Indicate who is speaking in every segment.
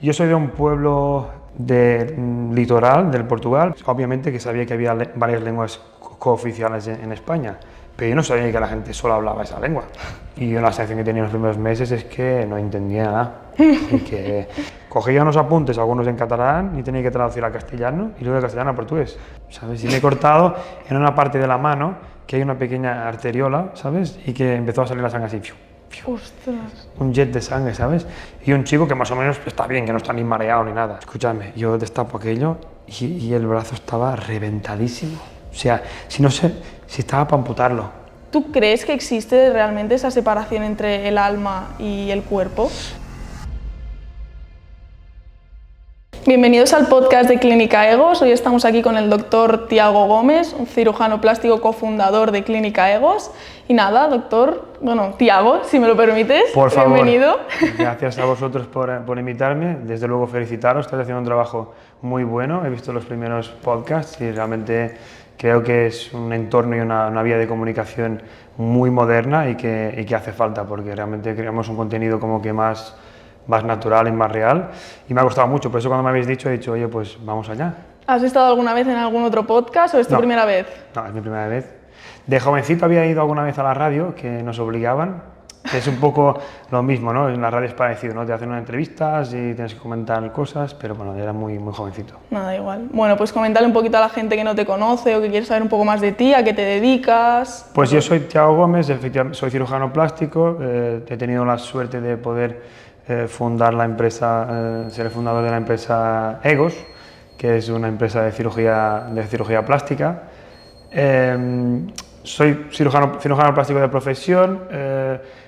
Speaker 1: Yo soy de un pueblo litoral del Portugal, obviamente que sabía que había varias lenguas cooficiales en España, pero yo no sabía que la gente solo hablaba esa lengua. Y yo la sensación que tenía en los primeros meses es que no entendía nada. Y que cogía unos apuntes, algunos en catalán, y tenía que traducir al castellano, y luego de castellano a portugués, ¿sabes? Y me he cortado en una parte de la mano, que hay una pequeña arteriola, ¿sabes? Y que empezó a salir la sangre así, fiu, fiu.
Speaker 2: Ostras.
Speaker 1: Un jet de sangre, ¿sabes? Y un chico que más o menos está bien, que no está ni mareado ni nada. Escúchame, yo destapo aquello y el brazo estaba reventadísimo. O sea, si estaba para amputarlo.
Speaker 2: ¿Tú crees que existe realmente esa separación entre el alma y el cuerpo? Bienvenidos al podcast de Clínica Egos. Hoy estamos aquí con el doctor Tiago Gómez, un cirujano plástico cofundador de Clínica Egos. Y nada, Tiago, si me lo permites,
Speaker 1: Por favor.
Speaker 2: Bienvenido.
Speaker 1: Gracias a vosotros por invitarme. Desde luego felicitaros, estáis haciendo un trabajo muy bueno. He visto los primeros podcasts y realmente creo que es un entorno y una vía de comunicación muy moderna y que hace falta, porque realmente creamos un contenido como que más natural y más real, y me ha gustado mucho. Por eso cuando me habéis dicho, he dicho, oye, pues vamos allá.
Speaker 2: ¿Has estado alguna vez en algún otro podcast o es tu primera vez?
Speaker 1: No, es mi primera vez. De jovencito había ido alguna vez a la radio, que nos obligaban, que es un poco lo mismo, ¿no? En la radio es parecido, ¿no? Te hacen unas entrevistas y tienes que comentar cosas, pero bueno, era muy jovencito.
Speaker 2: Nada, igual. Bueno, pues coméntale un poquito a la gente que no te conoce o que quiere saber un poco más de ti, a qué te dedicas.
Speaker 1: Pues yo soy Tiago Gómez, efectivamente, soy cirujano plástico, he tenido la suerte de poder fundar la empresa, ser el fundador de la empresa Egos, que es una empresa de cirugía plástica. Soy cirujano plástico de profesión,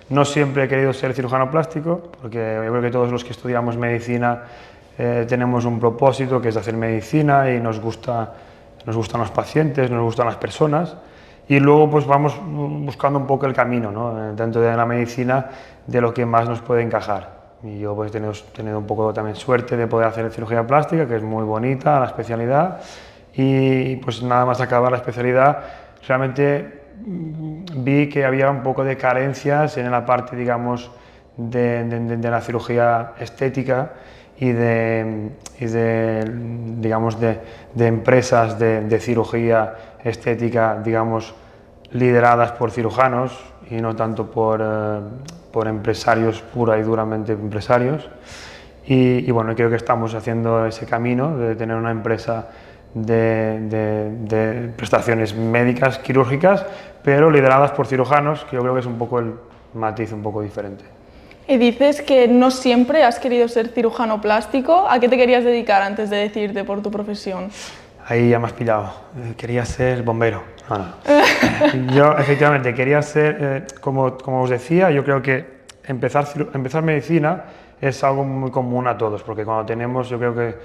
Speaker 1: no siempre he querido ser cirujano plástico, porque yo creo que todos los que estudiamos medicina tenemos un propósito, que es hacer medicina, y nos gustan los pacientes, nos gustan las personas, y luego pues vamos buscando un poco el camino, ¿no? Dentro de la medicina, de lo que más nos puede encajar. Y yo pues he tenido un poco también suerte de poder hacer cirugía plástica, que es muy bonita la especialidad, y pues nada más acabar la especialidad realmente vi que había un poco de carencias en la parte, digamos, de la cirugía estética y digamos, de empresas de cirugía estética, digamos, lideradas por cirujanos y no tanto por empresarios, pura y duramente empresarios. Y bueno, creo que estamos haciendo ese camino de tener una empresa de prestaciones médicas, quirúrgicas, pero lideradas por cirujanos, que yo creo que es un poco el matiz un poco diferente.
Speaker 2: Y dices que no siempre has querido ser cirujano plástico. ¿A qué te querías dedicar antes de decidirte por tu profesión? Ahí
Speaker 1: ya me has pillado. Quería ser bombero. No. Yo efectivamente quería ser, como os decía, yo creo que empezar medicina es algo muy común a todos, porque cuando tenemos, yo creo que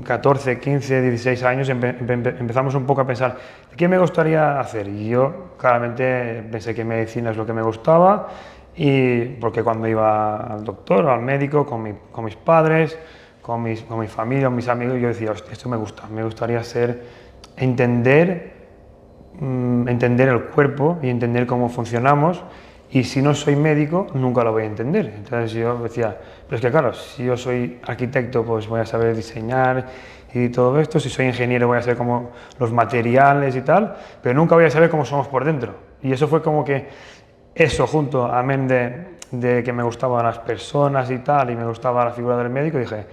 Speaker 1: 14, 15, 16 años empezamos un poco a pensar ¿qué me gustaría hacer? Y yo claramente pensé que medicina es lo que me gustaba, y porque cuando iba al doctor o al médico con mis padres, con mi familia, con mis amigos, yo decía, hostia, esto me gustaría entender el cuerpo y entender cómo funcionamos, y si no soy médico nunca lo voy a entender. Entonces yo decía, pero es que claro, si yo soy arquitecto pues voy a saber diseñar y todo esto, si soy ingeniero voy a saber cómo los materiales y tal, pero nunca voy a saber cómo somos por dentro. Y eso fue como que eso, junto a amén de que me gustaban las personas y tal, y me gustaba la figura del médico, dije,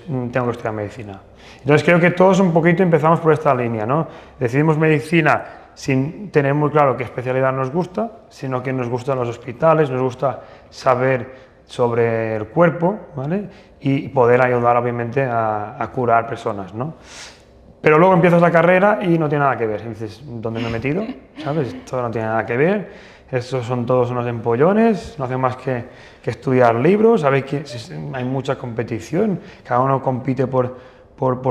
Speaker 1: tengo que estudiar medicina. Entonces creo que todos un poquito empezamos por esta línea, ¿no? Decidimos medicina sin tener muy claro qué especialidad nos gusta, sino que nos gustan los hospitales, nos gusta saber sobre el cuerpo, ¿vale? Y poder ayudar obviamente a curar personas, ¿no? Pero luego empiezas la carrera y no tiene nada que ver. Y dices, ¿dónde me he metido? ¿Sabes? Esto no tiene nada que ver. Estos son todos unos empollones, no hacen más que estudiar libros. Sabéis que hay mucha competición, cada uno compite por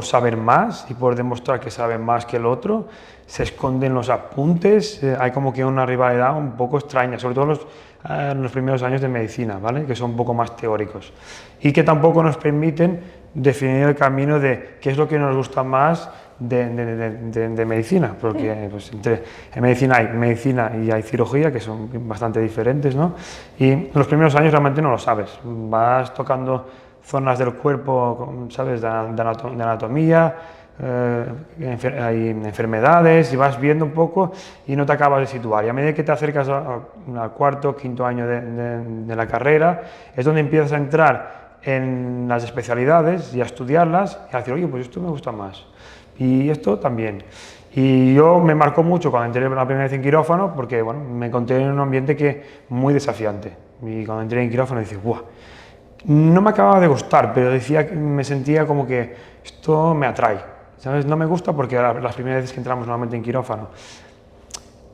Speaker 1: saber más y por demostrar que sabe más que el otro. Se esconden los apuntes, hay como que una rivalidad un poco extraña, sobre todo en los primeros años de medicina, ¿vale? Que son un poco más teóricos y que tampoco nos permiten definir el camino de qué es lo que nos gusta más de medicina, porque pues, en medicina hay medicina y hay cirugía, que son bastante diferentes, ¿no? Y en los primeros años realmente no lo sabes, vas tocando zonas del cuerpo, ¿sabes?, de anatomía, hay enfermedades, y vas viendo un poco y no te acabas de situar. Y a medida que te acercas al cuarto, quinto año de la carrera, es donde empiezas a entrar en las especialidades y a estudiarlas y a decir, oye, pues esto me gusta más, y esto también. Y yo me marcó mucho cuando entré la primera vez en quirófano, porque bueno, me encontré en un ambiente muy desafiante. Y cuando entré en quirófano decía, ¡buah! No me acababa de gustar, pero me sentía como que esto me atrae, ¿sabes? No me gusta porque las primeras veces que entramos normalmente en quirófano,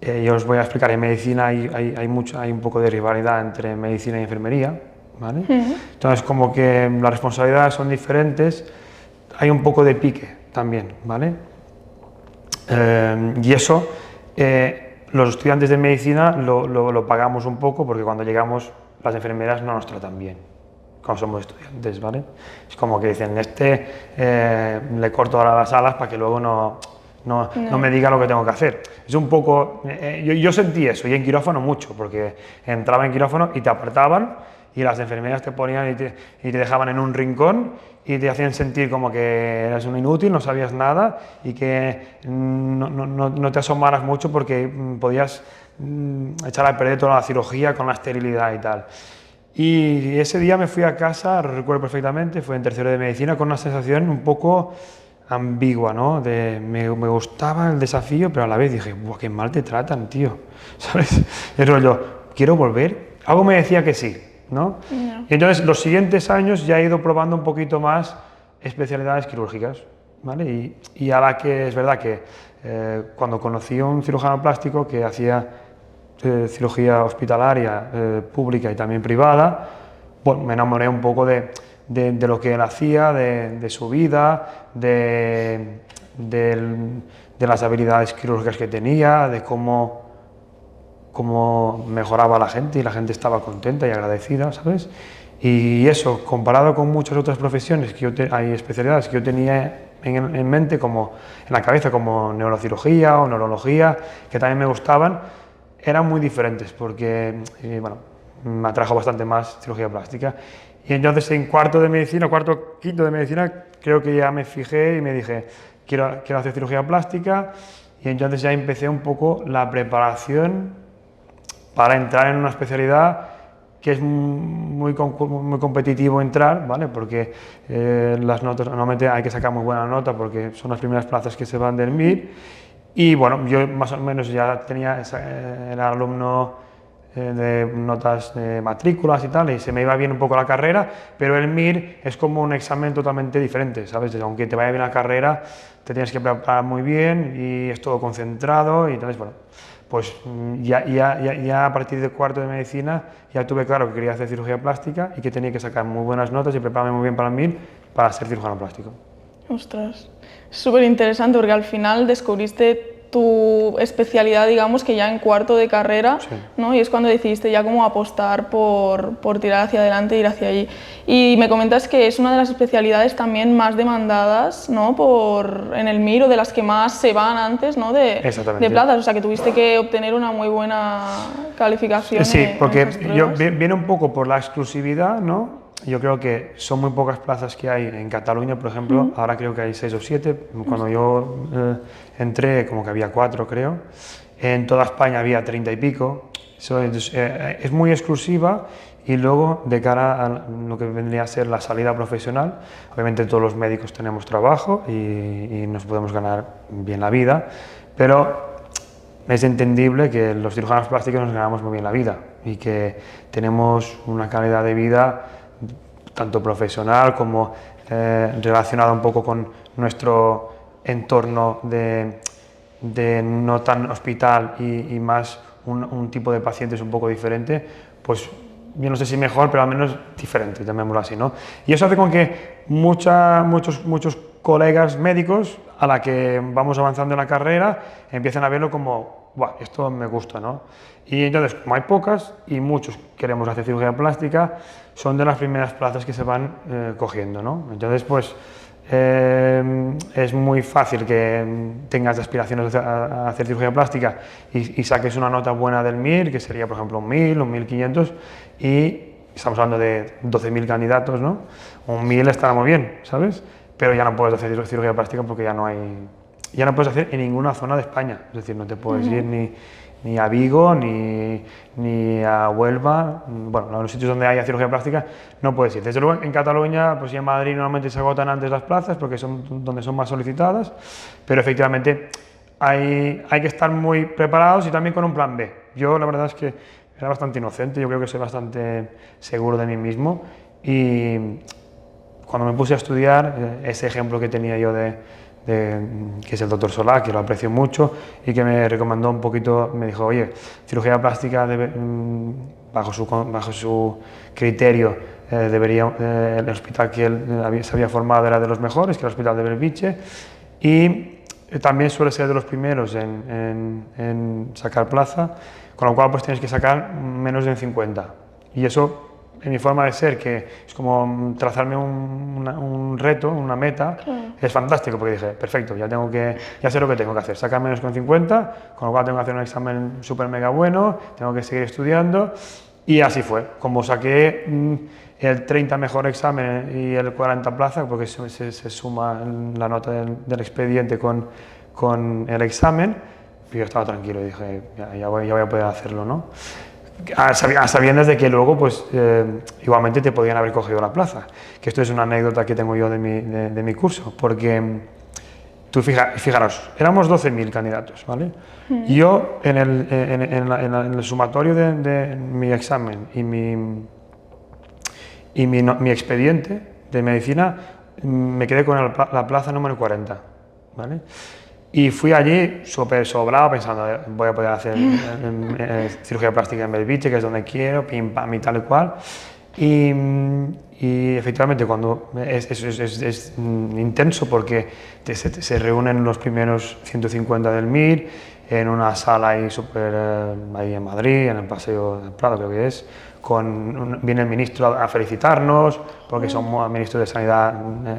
Speaker 1: yo os voy a explicar, en medicina hay un poco de rivalidad entre medicina y enfermería, ¿vale? Entonces, como que las responsabilidades son diferentes, hay un poco de pique también, ¿vale? Y eso, los estudiantes de medicina lo pagamos un poco porque cuando llegamos las enfermeras no nos tratan bien cuando somos estudiantes, ¿vale? Es como que dicen, le corto ahora las alas para que luego no me diga lo que tengo que hacer. Es un poco, yo sentí eso, y en quirófano mucho, porque entraba en quirófano y te apartaban, y las enfermeras te ponían y te dejaban en un rincón y te hacían sentir como que eras un inútil, no sabías nada y que no te asomaras mucho porque podías echar a perder toda la cirugía con la esterilidad y tal. Y ese día me fui a casa, recuerdo perfectamente, fue en tercero de medicina, con una sensación un poco ambigua, ¿no? Me gustaba el desafío, pero a la vez dije, ¡buah, qué mal te tratan, tío! ¿Sabes? Y rollo, ¿quiero volver? Algo me decía que sí, ¿no?
Speaker 2: No.
Speaker 1: Y entonces los siguientes años ya he ido probando un poquito más especialidades quirúrgicas, ¿vale? Y ahora que es verdad que cuando conocí a un cirujano plástico que hacía cirugía hospitalaria, pública y también privada, bueno, me enamoré un poco de lo que él hacía, de su vida, de las habilidades quirúrgicas que tenía, de cómo mejoraba a la gente y la gente estaba contenta y agradecida, ¿sabes? Y eso, comparado con muchas otras profesiones, hay especialidades que yo tenía en mente, como en la cabeza, como neurocirugía o neurología, que también me gustaban, eran muy diferentes porque, bueno, me atrajo bastante más cirugía plástica. Y entonces en quinto de medicina, creo que ya me fijé y me dije, quiero hacer cirugía plástica, y entonces ya empecé un poco la preparación para entrar en una especialidad que es muy competitivo entrar, ¿vale? Porque las notas, normalmente hay que sacar muy buena nota porque son las primeras plazas que se van del MIR. Y bueno, yo más o menos ya era alumno de notas de matrículas y tal, y se me iba bien un poco la carrera, pero el MIR es como un examen totalmente diferente, ¿sabes? Aunque te vaya bien la carrera, te tienes que preparar muy bien y es todo concentrado, y entonces, bueno, pues ya a partir del cuarto de medicina ya tuve claro que quería hacer cirugía plástica y que tenía que sacar muy buenas notas y prepararme muy bien para el MIR para ser cirujano plástico.
Speaker 2: Ostras, súper interesante porque al final descubriste tu especialidad, digamos, que ya en cuarto de carrera,
Speaker 1: Sí.
Speaker 2: ¿no? Y es cuando decidiste ya cómo apostar por tirar hacia adelante e ir hacia allí. Y me comentas que es una de las especialidades también más demandadas, ¿no? En el MIR, o de las que más se van antes, ¿no? De plazas, o sea que tuviste que obtener una muy buena calificación.
Speaker 1: Sí, porque viene un poco por la exclusividad, ¿no? Yo creo que son muy pocas plazas que hay en Cataluña, por ejemplo. Ahora creo que hay 6 o 7. Cuando yo entré, como que había 4, creo. En toda España había 30 y pico. Es muy exclusiva, y luego, de cara a lo que vendría a ser la salida profesional, obviamente todos los médicos tenemos trabajo y nos podemos ganar bien la vida, pero es entendible que los cirujanos plásticos nos ganamos muy bien la vida y que tenemos una calidad de vida tanto profesional como relacionada un poco con nuestro entorno de no tan hospital y más un tipo de pacientes un poco diferente, pues yo no sé si mejor, pero al menos diferente, llamémoslo así, ¿no? Y eso hace con que muchos colegas médicos, a la que vamos avanzando en la carrera, empiezan a verlo como, ¡buah, esto me gusta!, ¿no? Y entonces, como hay pocas y muchos queremos hacer cirugía plástica, son de las primeras plazas que se van cogiendo, ¿no? Entonces, pues, es muy fácil que tengas aspiraciones a hacer cirugía plástica y saques una nota buena del MIR, que sería, por ejemplo, un 1000, un 1500, y estamos hablando de 12.000 candidatos, ¿no? Un 1.000 estábamos bien, ¿sabes? Pero ya no puedes hacer cirugía plástica porque ya no puedes hacer en ninguna zona de España, es decir, no te puedes ir ni a Vigo, ni a Huelva, bueno, los sitios donde haya cirugía plástica no puedes ir. Desde luego en Cataluña pues y en Madrid normalmente se agotan antes las plazas porque son donde son más solicitadas, pero efectivamente hay que estar muy preparados y también con un plan B. Yo la verdad es que era bastante inocente, yo creo que soy bastante seguro de mí mismo y cuando me puse a estudiar, ese ejemplo que tenía yo que es el doctor Solá, que lo aprecio mucho y que me recomendó un poquito, me dijo, oye, cirugía plástica bajo su criterio el hospital que él se había formado era de los mejores, que era el hospital de Belviche, y también suele ser de los primeros en sacar plaza, con lo cual pues tienes que sacar menos de 50. Y eso, en mi forma de ser, que es como trazarme un reto, una meta, es fantástico, porque dije, perfecto, ya sé lo que tengo que hacer, sacar menos con 50, con lo cual tengo que hacer un examen súper mega bueno, tengo que seguir estudiando, y así fue. Como saqué el 30 mejor examen y el 40 plaza, porque se suma la nota del expediente con el examen, yo estaba tranquilo y dije, ya voy a poder hacerlo, ¿no? A sabiendas de que luego, pues, igualmente te podían haber cogido la plaza. Que esto es una anécdota que tengo yo de mi curso, porque tú fijaros, éramos 12.000 candidatos, ¿vale? Y yo, en el sumatorio de mi examen y mi expediente de medicina, me quedé con la plaza número 40, ¿vale? Y fui allí súper sobrado pensando, voy a poder hacer cirugía plástica en Belviche, que es donde quiero, pim, pam y tal y cual. Y efectivamente cuando es intenso porque se reúnen los primeros 150 del MIR en una sala ahí ahí en Madrid, en el Paseo del Prado creo que es, viene el ministro a felicitarnos porque somos ministros de Sanidad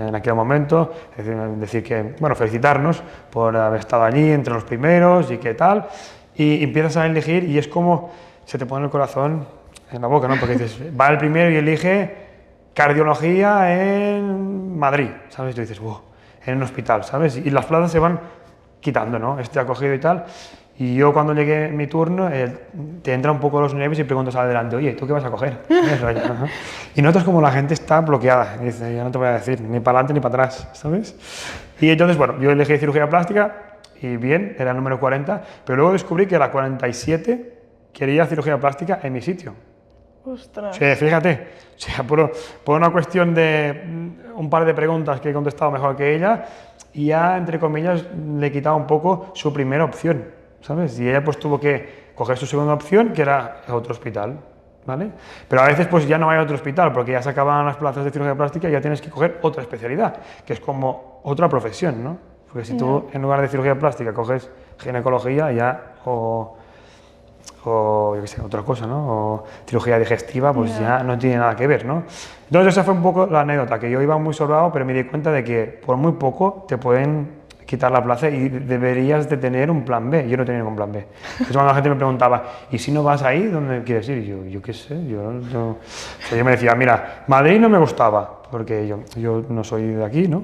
Speaker 1: en aquel momento, es decir que, bueno, felicitarnos por haber estado allí entre los primeros y qué tal, y empiezas a elegir y es como se te pone el corazón en la boca, ¿no? Porque dices, va el primero y elige cardiología en Madrid, ¿sabes? Y tú dices, wow, en un hospital, ¿sabes? Y las plazas se van quitando, ¿no? Este ha cogido y tal. Y yo cuando llegué mi turno, te entra un poco los nervios y preguntas adelante, oye, ¿tú qué vas a coger? Y notas como la gente está bloqueada, y dice, ya no te voy a decir, ni para adelante ni para atrás, ¿sabes? Y entonces, bueno, yo elegí cirugía plástica y bien, era el número 40, pero luego descubrí que la 47 quería cirugía plástica en mi sitio.
Speaker 2: Ostras.
Speaker 1: O sea, fíjate, o sea, por una cuestión de un par de preguntas que he contestado mejor que ella, y ya, entre comillas, le he quitado un poco su primera opción, ¿sabes? Y ella pues tuvo que coger su segunda opción, que era otro hospital, ¿vale? Pero a veces pues ya no hay otro hospital, porque ya se acaban las plazas de cirugía plástica y ya tienes que coger otra especialidad, que es como otra profesión, ¿no? Porque si tú en lugar de cirugía plástica coges ginecología ya o yo qué sé, otra cosa, ¿no? O cirugía digestiva, pues ya no tiene nada que ver, ¿no? Entonces esa fue un poco la anécdota, que yo iba muy sobrado, pero me di cuenta de que por muy poco te pueden quitar la plaza y deberías de tener un plan B. Yo no tenía ningún plan B. Entonces cuando la gente me preguntaba, ¿y si no vas ahí, dónde quieres ir? Y yo qué sé, yo me decía, mira, Madrid no me gustaba, porque yo no soy de aquí, ¿no?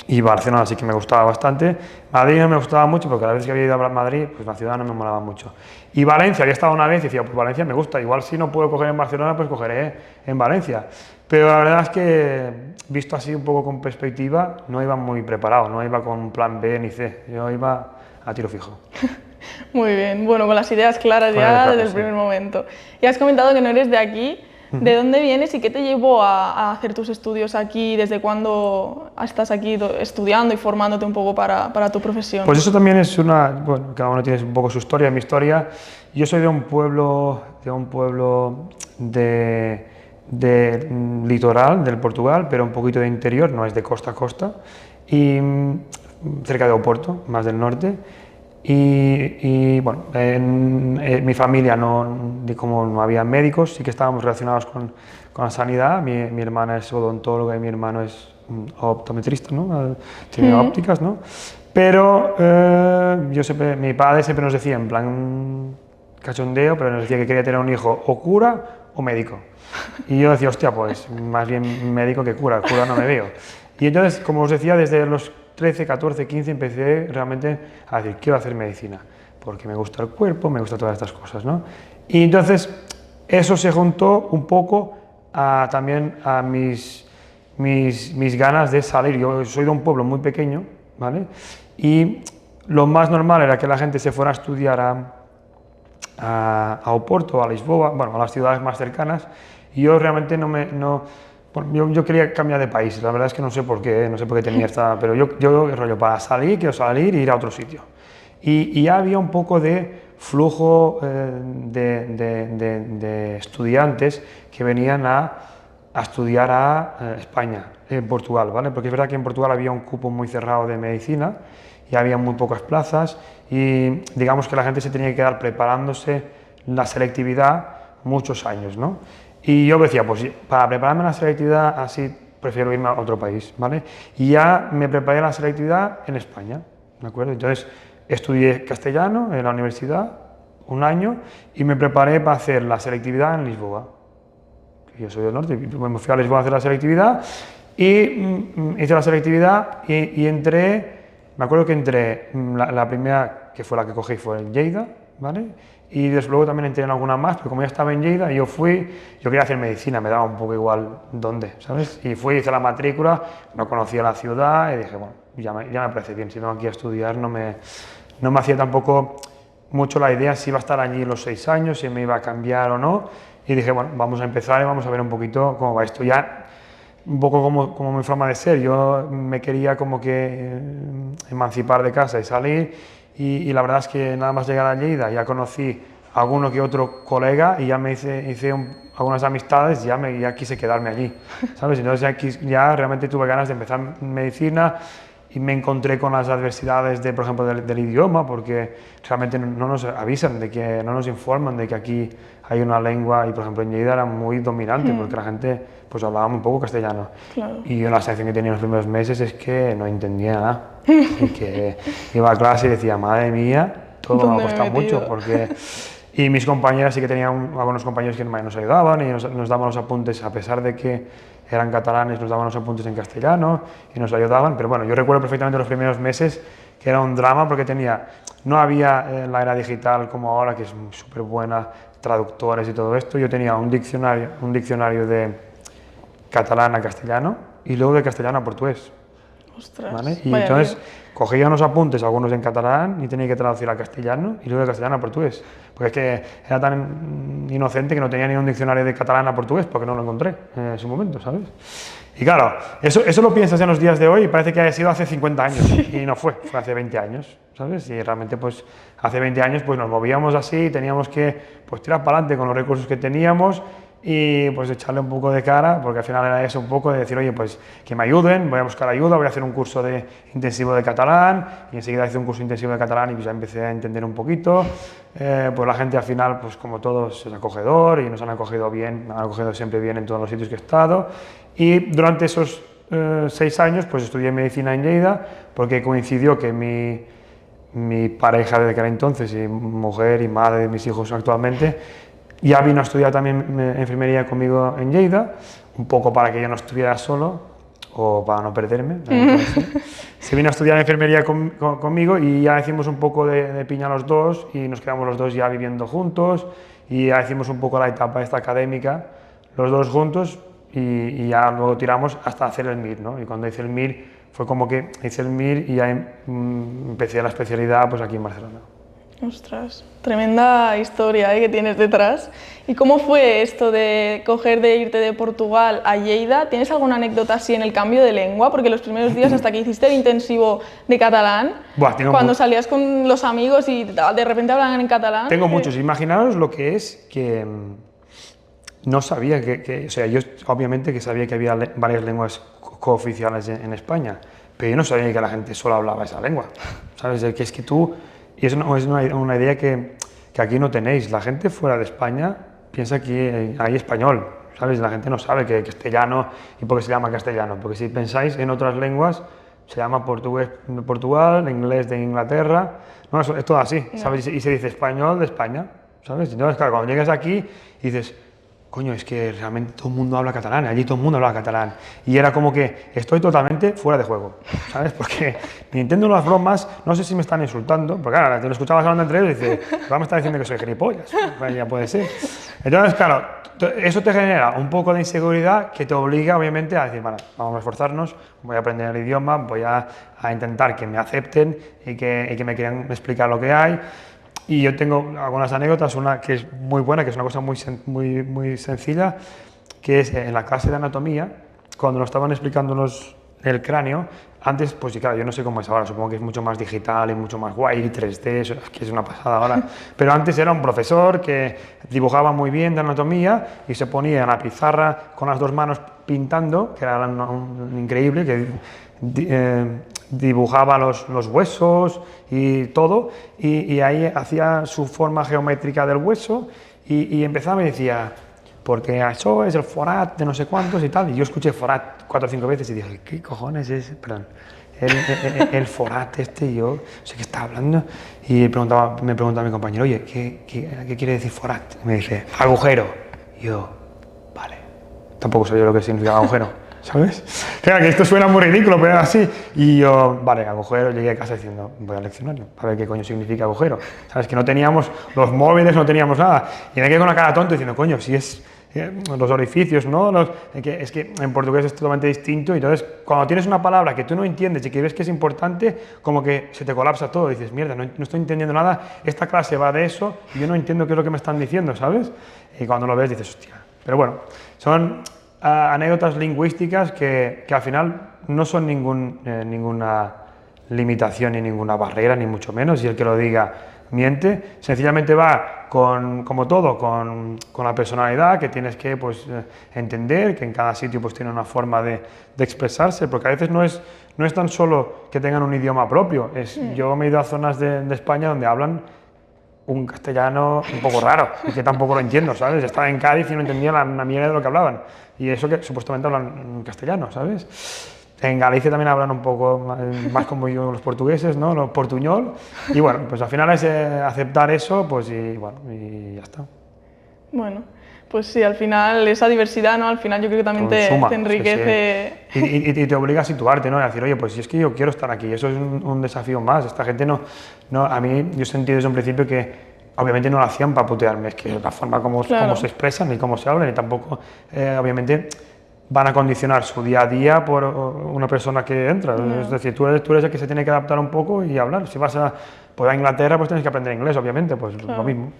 Speaker 1: Y Barcelona sí que me gustaba bastante. Madrid no me gustaba mucho porque la vez que había ido a Madrid, pues la ciudad no me molaba mucho. Y Valencia, había estado una vez y decía, pues Valencia me gusta, igual si no puedo coger en Barcelona, pues cogeré en Valencia. Pero la verdad es que, visto así un poco con perspectiva, no iba muy preparado, no iba con plan B ni C, yo iba a tiro fijo.
Speaker 2: Muy bien, bueno, con las ideas claras ya desde el primer momento. Y has comentado que no eres de aquí. ¿De dónde vienes y qué te llevó a hacer tus estudios aquí? ¿Desde cuándo estás aquí estudiando y formándote un poco para tu profesión?
Speaker 1: Pues eso también es bueno, cada uno tiene un poco su historia, mi historia. Yo soy de un pueblo de litoral del Portugal, pero un poquito de interior, no es de costa a costa, y cerca de Oporto, más del norte. Y bueno, en mi familia como no había médicos, sí que estábamos relacionados con la sanidad. Mi hermana es odontóloga y mi hermano es optometrista, ¿no? Tiene ópticas, ¿no? Pero mi padre siempre nos decía, en plan, cachondeo, pero nos decía que quería tener un hijo o cura o médico. Y yo decía, hostia, pues más bien médico que cura no me veo. Y entonces, como os decía, desde los 13, 14, 15 empecé realmente a decir, quiero hacer medicina, porque me gusta el cuerpo, me gustan todas estas cosas, ¿no? Y entonces, eso se juntó un poco también a mis ganas de salir. Yo soy de un pueblo muy pequeño, ¿vale? Y lo más normal era que la gente se fuera a estudiar a Oporto, a Lisboa, bueno, a las ciudades más cercanas, y yo realmente yo quería cambiar de país. La verdad es que no sé por qué, no sé por qué tenía esta, pero yo rollo para salir, quiero salir e ir a otro sitio. Y ya había un poco de flujo de estudiantes que venían a estudiar a España, en Portugal, ¿vale? Porque es verdad que en Portugal había un cupo muy cerrado de medicina y había muy pocas plazas y digamos que la gente se tenía que quedar preparándose la selectividad muchos años, ¿no? Y yo decía, pues para prepararme la selectividad así prefiero irme a otro país, ¿vale? Y ya me preparé la selectividad en España, ¿de acuerdo? Entonces estudié castellano en la universidad un año y me preparé para hacer la selectividad en Lisboa. Yo soy del norte, me fui a Lisboa a hacer la selectividad y hice la selectividad y entré, me acuerdo que entré, la primera que fue la que cogí fue en Lleida, ¿vale? Y después luego también entré en alguna más, pero como ya estaba en Lleida, yo quería hacer medicina, me daba un poco igual dónde, ¿sabes? Y hice la matrícula, no conocía la ciudad y dije, bueno, ya me parece bien, si vengo aquí a estudiar no me hacía tampoco mucho la idea si iba a estar allí los 6 años, si me iba a cambiar o no. Y dije, bueno, vamos a empezar y vamos a ver un poquito cómo va esto. Ya, un poco como mi forma de ser, yo me quería como que emancipar de casa y salir. Y la verdad es que nada más llegar a Lleida ya conocí a alguno que otro colega y ya me hice algunas amistades y ya quise quedarme allí, ¿sabes? Entonces ya realmente tuve ganas de empezar medicina. Y me encontré con las adversidades, por ejemplo, del idioma, porque realmente no nos avisan, no nos informan de que aquí hay una lengua, y por ejemplo en Lleida era muy dominante, porque la gente pues hablaba muy poco castellano.
Speaker 2: Claro.
Speaker 1: Y yo la sensación que tenía en los primeros meses es que no entendía nada, y que iba a clase y decía, madre mía, todo me ha costado mucho, porque... Y mis compañeras sí que tenían algunos compañeros que nos ayudaban y nos daban los apuntes, a pesar de que eran catalanes, nos daban los apuntes en castellano y nos ayudaban. Pero bueno, yo recuerdo perfectamente los primeros meses que era un drama porque no había la era digital como ahora, que es súper buena, traductores y todo esto. Yo tenía un diccionario de catalán a castellano y luego de castellano a portugués.
Speaker 2: Ostras,
Speaker 1: ¿vale? Y entonces cogía unos apuntes, algunos en catalán, y tenía que traducir al castellano y luego de castellano a portugués. Porque es que era tan inocente que no tenía ni un diccionario de catalán a portugués, porque no lo encontré en su momento, ¿sabes? Y claro, eso lo piensas en los días de hoy y parece que haya sido hace 50 años, sí. Y no fue hace 20 años, ¿sabes? Y realmente pues hace 20 años pues nos movíamos así, teníamos que pues tirar para adelante con los recursos que teníamos y pues echarle un poco de cara, porque al final era eso un poco de decir, oye, pues que me ayuden, voy a buscar ayuda, voy a hacer un curso intensivo de catalán, y enseguida hice un curso intensivo de catalán y pues ya empecé a entender un poquito. Pues la gente al final, pues como todos, es acogedor y nos han acogido bien, me han acogido siempre bien en todos los sitios que he estado. Y durante esos 6 años pues estudié medicina en Lleida, porque coincidió que mi pareja de aquel entonces, y mujer y madre de mis hijos actualmente, ya vino a estudiar también enfermería conmigo en Lleida, un poco para que yo no estuviera solo o para no perderme. Se vino a estudiar enfermería conmigo y ya hicimos un poco de piña los dos y nos quedamos los dos ya viviendo juntos y ya hicimos un poco la etapa esta académica, los dos juntos y ya luego tiramos hasta hacer el MIR, ¿no? Y cuando hice el MIR fue como que hice el MIR y ya empecé la especialidad pues aquí en Barcelona.
Speaker 2: Ostras, tremenda historia que tienes detrás. ¿Y cómo fue esto de irte de Portugal a Lleida? ¿Tienes alguna anécdota así en el cambio de lengua? Porque los primeros días hasta que hiciste el intensivo de catalán, cuando salías con los amigos y de repente hablaban en catalán...
Speaker 1: Tengo muchos. Imaginaros lo que es que no sabía o sea, yo obviamente que sabía que había varias lenguas cooficiales en España, pero yo no sabía que la gente solo hablaba esa lengua, ¿sabes? Que es que tú... Y es una idea que aquí no tenéis. La gente fuera de España piensa que hay español, ¿sabes? La gente no sabe que castellano y por qué se llama castellano. Porque si pensáis en otras lenguas, se llama portugués de Portugal, inglés de Inglaterra. No, es todo así, ¿sabes? Y se dice español de España. ¿sabes? Entonces, claro, cuando llegas aquí dices, coño, es que realmente todo el mundo habla catalán, allí todo el mundo habla catalán. Y era como que estoy totalmente fuera de juego, ¿sabes? Porque ni entiendo las bromas, no sé si me están insultando, porque claro, te lo escuchabas hablando entre ellos y dices, me está diciendo que soy gilipollas, pues ya puede ser. Entonces, claro, eso te genera un poco de inseguridad que te obliga, obviamente, a decir, vale, vamos a esforzarnos, voy a aprender el idioma, voy a intentar que me acepten y que me quieran explicar lo que hay. Y yo tengo algunas anécdotas, una que es muy buena, que es una cosa muy sencilla, que es en la clase de anatomía, cuando nos estaban explicándonos el cráneo, antes, pues sí, claro, yo no sé cómo es ahora, supongo que es mucho más digital y mucho más guay, 3D, eso es que es una pasada ahora, pero antes era un profesor que dibujaba muy bien de anatomía y se ponía en la pizarra con las dos manos pintando, que era increíble, que dibujaba los huesos y todo, y ahí hacía su forma geométrica del hueso y empezaba y decía, porque eso es el forat de no sé cuántos y tal, y yo escuché forat 4 o 5 veces y dije, ¿qué cojones es? Perdón, el forat este, y yo sé que está hablando, y me preguntaba a mi compañero, oye, ¿qué quiere decir forat? Y me dice, agujero. Y yo, vale, tampoco sabía lo que significaba agujero. ¿Sabes? Claro, que esto suena muy ridículo, pero era así. Y yo, vale, agujero, llegué a casa diciendo, voy a leccionarlo, a ver qué coño significa agujero. ¿Sabes? Que no teníamos los móviles, no teníamos nada. Y me quedé con la cara tonta diciendo, coño, si es los orificios, ¿no? Es que en portugués es totalmente distinto. Y entonces, cuando tienes una palabra que tú no entiendes y que ves que es importante, como que se te colapsa todo. Dices, mierda, no estoy entendiendo nada, esta clase va de eso y yo no entiendo qué es lo que me están diciendo, ¿sabes? Y cuando lo ves dices, hostia. Pero bueno, son anécdotas lingüísticas que al final no son ninguna limitación ni ninguna barrera, ni mucho menos, y el que lo diga miente, sencillamente va como todo, con la personalidad que tienes que pues, entender, que en cada sitio pues, tiene una forma de expresarse, porque a veces no es tan solo que tengan un idioma propio, yo me he ido a zonas de España donde hablan un castellano un poco raro, y que tampoco lo entiendo, ¿sabes? Estaba en Cádiz y no entendía la mierda de lo que hablaban, y eso que supuestamente hablan castellano, ¿sabes? En Galicia también hablan un poco más como yo los portugueses, ¿no? Los portuñol, y bueno, pues al final es aceptar eso, pues y bueno, y ya está.
Speaker 2: Bueno, pues sí, al final esa diversidad, ¿no? Al final yo creo que también te enriquece.
Speaker 1: Sí, sí. Y te obliga a situarte, ¿no? A decir, oye, pues si es que yo quiero estar aquí, eso es un desafío más. Esta gente no, a mí, yo he sentido desde un principio que obviamente no lo hacían para putearme, es que la forma como se expresan, ni cómo se hablan, y tampoco, obviamente, van a condicionar su día a día por una persona que entra. Es decir, tú eres el que se tiene que adaptar un poco y hablar. Si vas a Inglaterra, pues tienes que aprender inglés, obviamente, pues lo mismo.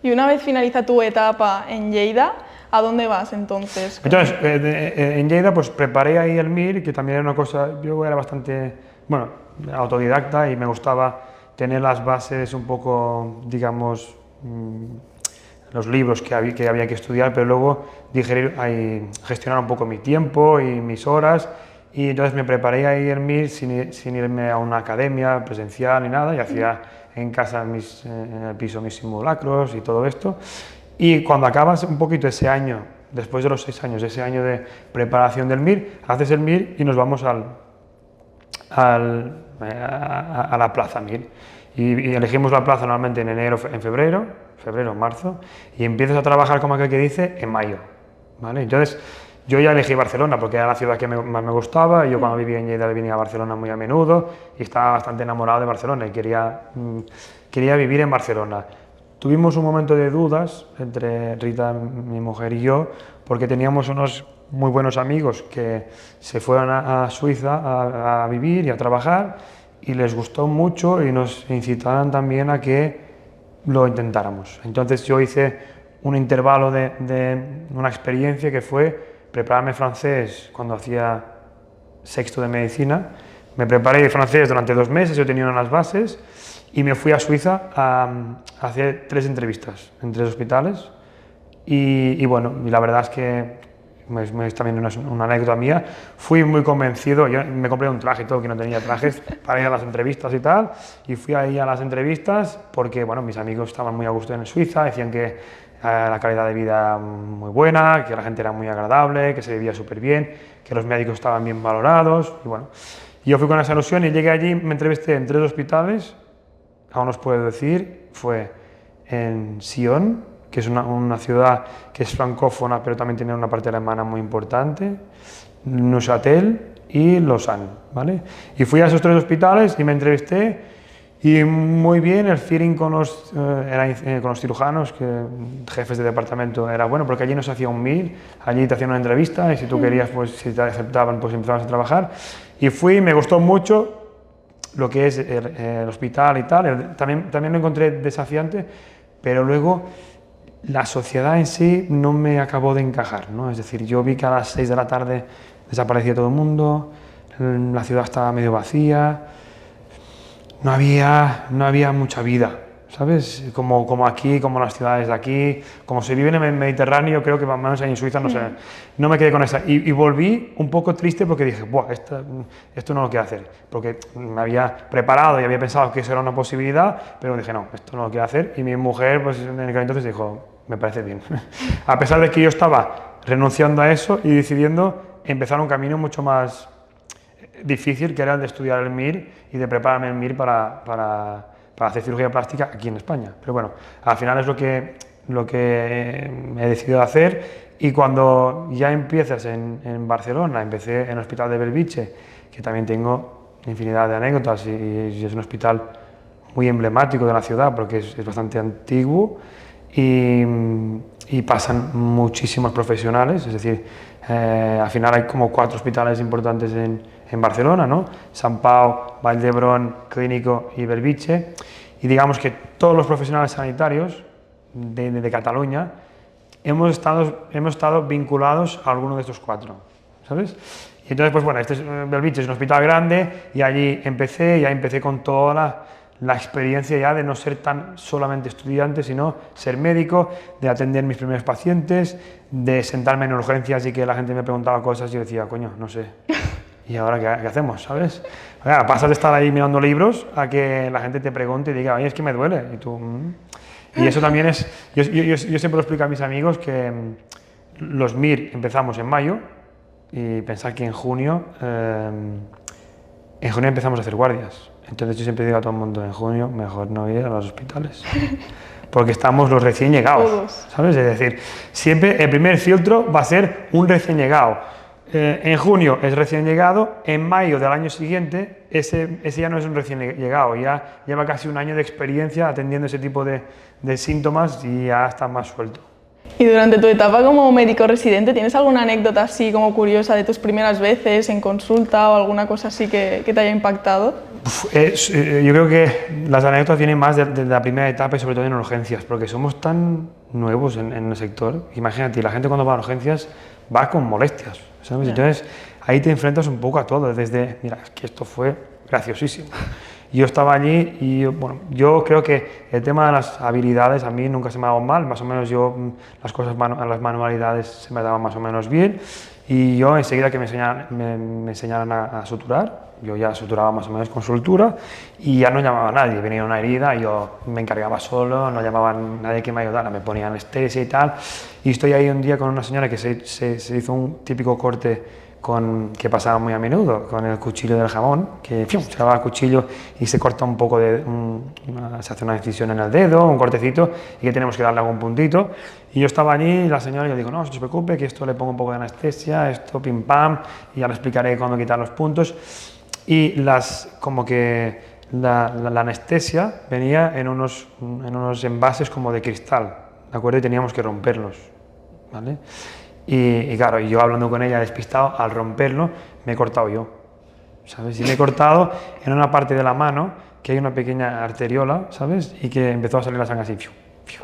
Speaker 2: Y una vez finaliza tu etapa en Lleida, ¿a dónde vas entonces?
Speaker 1: Entonces, en Lleida pues preparé ahí el MIR, que también era una cosa, yo era bastante, bueno, autodidacta y me gustaba tener las bases un poco, digamos, los libros que había que estudiar, pero luego gestionar un poco mi tiempo y mis horas, y entonces me preparé ahí el MIR sin irme a una academia presencial ni nada, y hacía en casa en el piso mis simulacros y todo esto. Y cuando acabas un poquito ese año, después de los 6 años, ese año de preparación del MIR, haces el MIR y nos vamos a la plaza MIR. Y elegimos la plaza normalmente en febrero, marzo, y empiezas a trabajar, como aquel que dice, en mayo, ¿vale? Entonces, yo ya elegí Barcelona porque era la ciudad que más me gustaba, y yo cuando vivía en Lleida venía a Barcelona muy a menudo y estaba bastante enamorado de Barcelona y quería vivir en Barcelona. Tuvimos un momento de dudas entre Rita, mi mujer, y yo, porque teníamos unos muy buenos amigos que se fueron a Suiza a vivir y a trabajar, y les gustó mucho y nos incitaron también a que lo intentáramos. Entonces yo hice un intervalo de una experiencia que fue prepararme francés cuando hacía sexto de medicina. Me preparé francés durante 2 meses, yo tenía unas bases, y me fui a Suiza a hacer 3 entrevistas en 3 hospitales. Y bueno, y la verdad es que es también una anécdota mía. Fui muy convencido, yo me compré un traje y todo, que no tenía trajes, para ir a las entrevistas y tal, y fui ahí a las entrevistas porque, bueno, mis amigos estaban muy a gusto en Suiza, decían que la calidad de vida muy buena, que la gente era muy agradable, que se vivía súper bien, que los médicos estaban bien valorados, y bueno, yo fui con esa ilusión y llegué allí, me entrevisté en 3 hospitales, aún os puedo decir, fue en Sion, que es una ciudad que es francófona, pero también tiene una parte alemana muy importante, Neuchâtel y Lausanne, ¿vale? Y fui a esos 3 hospitales y me entrevisté. Y muy bien, el feeling con los cirujanos, jefes de departamento, era bueno, porque allí no se hacía un MIR, allí te hacían una entrevista y si tú querías, pues si te aceptaban, pues empezabas a trabajar. Y fui, me gustó mucho lo que es el hospital y tal, también lo encontré desafiante, pero luego la sociedad en sí no me acabó de encajar, ¿no? Es decir, yo vi que a las 6 de la tarde desaparecía todo el mundo, la ciudad estaba medio vacía. No había mucha vida, ¿sabes? Como aquí, como las ciudades de aquí, como se vive en el Mediterráneo, creo que más o menos en Suiza, no sé, no me quedé con esa. Y volví un poco triste porque dije, buah, esto no lo quiero hacer, porque me había preparado y había pensado que eso era una posibilidad, pero dije, no, esto no lo quiero hacer. Y mi mujer, pues en aquel entonces dijo, me parece bien. A pesar de que yo estaba renunciando a eso y decidiendo empezar un camino mucho más difícil, que era el de estudiar el MIR y de prepararme el MIR para hacer cirugía plástica aquí en España. Pero bueno, al final es lo que he decidido hacer, y cuando ya empiezas en Barcelona, empecé en el Hospital de Bellvitge, que también tengo infinidad de anécdotas y es un hospital muy emblemático de la ciudad porque es bastante antiguo y pasan muchísimos profesionales, es decir, al final hay como 4 hospitales importantes en Barcelona, ¿no? Sant Pau, Vall d'Hebron, Clínico y Bellvitge, y digamos que todos los profesionales sanitarios de Cataluña hemos estado vinculados a alguno de estos 4, ¿sabes? Y entonces, pues bueno, Bellvitge es un hospital grande y allí empecé con toda la experiencia ya de no ser tan solamente estudiante, sino ser médico, de atender mis primeros pacientes, de sentarme en urgencias y que la gente me preguntaba cosas y yo decía, coño, no sé. ¿Y ahora qué hacemos, sabes? O sea, pasas de estar ahí mirando libros a que la gente te pregunte y diga, oye, es que me duele. Y tú... Y eso también es... Yo siempre lo explico a mis amigos que los MIR empezamos en mayo y pensar que en junio empezamos a hacer guardias. Entonces yo siempre digo a todo el mundo, en junio mejor no ir a los hospitales. Porque estamos los recién llegados, ¿sabes? Es decir, siempre el primer filtro va a ser un recién llegado. En junio es recién llegado, en mayo del año siguiente ese ya no es un recién llegado, ya lleva casi un año de experiencia atendiendo ese tipo de síntomas y ya está más suelto.
Speaker 2: Y durante tu etapa como médico residente, ¿tienes alguna anécdota así como curiosa de tus primeras veces en consulta o alguna cosa así que te haya impactado?
Speaker 1: Yo creo que las anécdotas vienen más de la primera etapa y sobre todo en urgencias, porque somos tan nuevos en el sector. Imagínate, la gente cuando va a urgencias va con molestias, ¿sabes? Entonces ahí te enfrentas un poco a todo, desde, mira, es que esto fue graciosísimo. Yo estaba allí y bueno, yo creo que el tema de las habilidades a mí nunca se me ha dado mal, más o menos las manualidades se me daban más o menos bien, y yo enseguida que me enseñaran a suturar, yo ya suturaba más o menos con soltura y ya no llamaba a nadie, venía una herida y yo me encargaba solo, no llamaba a nadie que me ayudara, me ponía anestesia y tal, y estoy ahí un día con una señora que se hizo un típico corte que pasaba muy a menudo, con el cuchillo del jamón, que se va al cuchillo y se corta un poco, se hace una incisión en el dedo, un cortecito, y que tenemos que darle algún puntito. Y yo estaba allí y la señora, yo digo, no, no se preocupe, que esto le pongo un poco de anestesia, esto pim pam, y ya le explicaré cuándo quitar los puntos. Y como que la anestesia venía en unos envases como de cristal, ¿de acuerdo? Y teníamos que romperlos, ¿vale? Y claro, yo hablando con ella despistado, al romperlo me he cortado yo, ¿sabes? Y me he cortado en una parte de la mano que hay una pequeña arteriola, ¿sabes? Y que empezó a salir la sangre así, ¡fiu!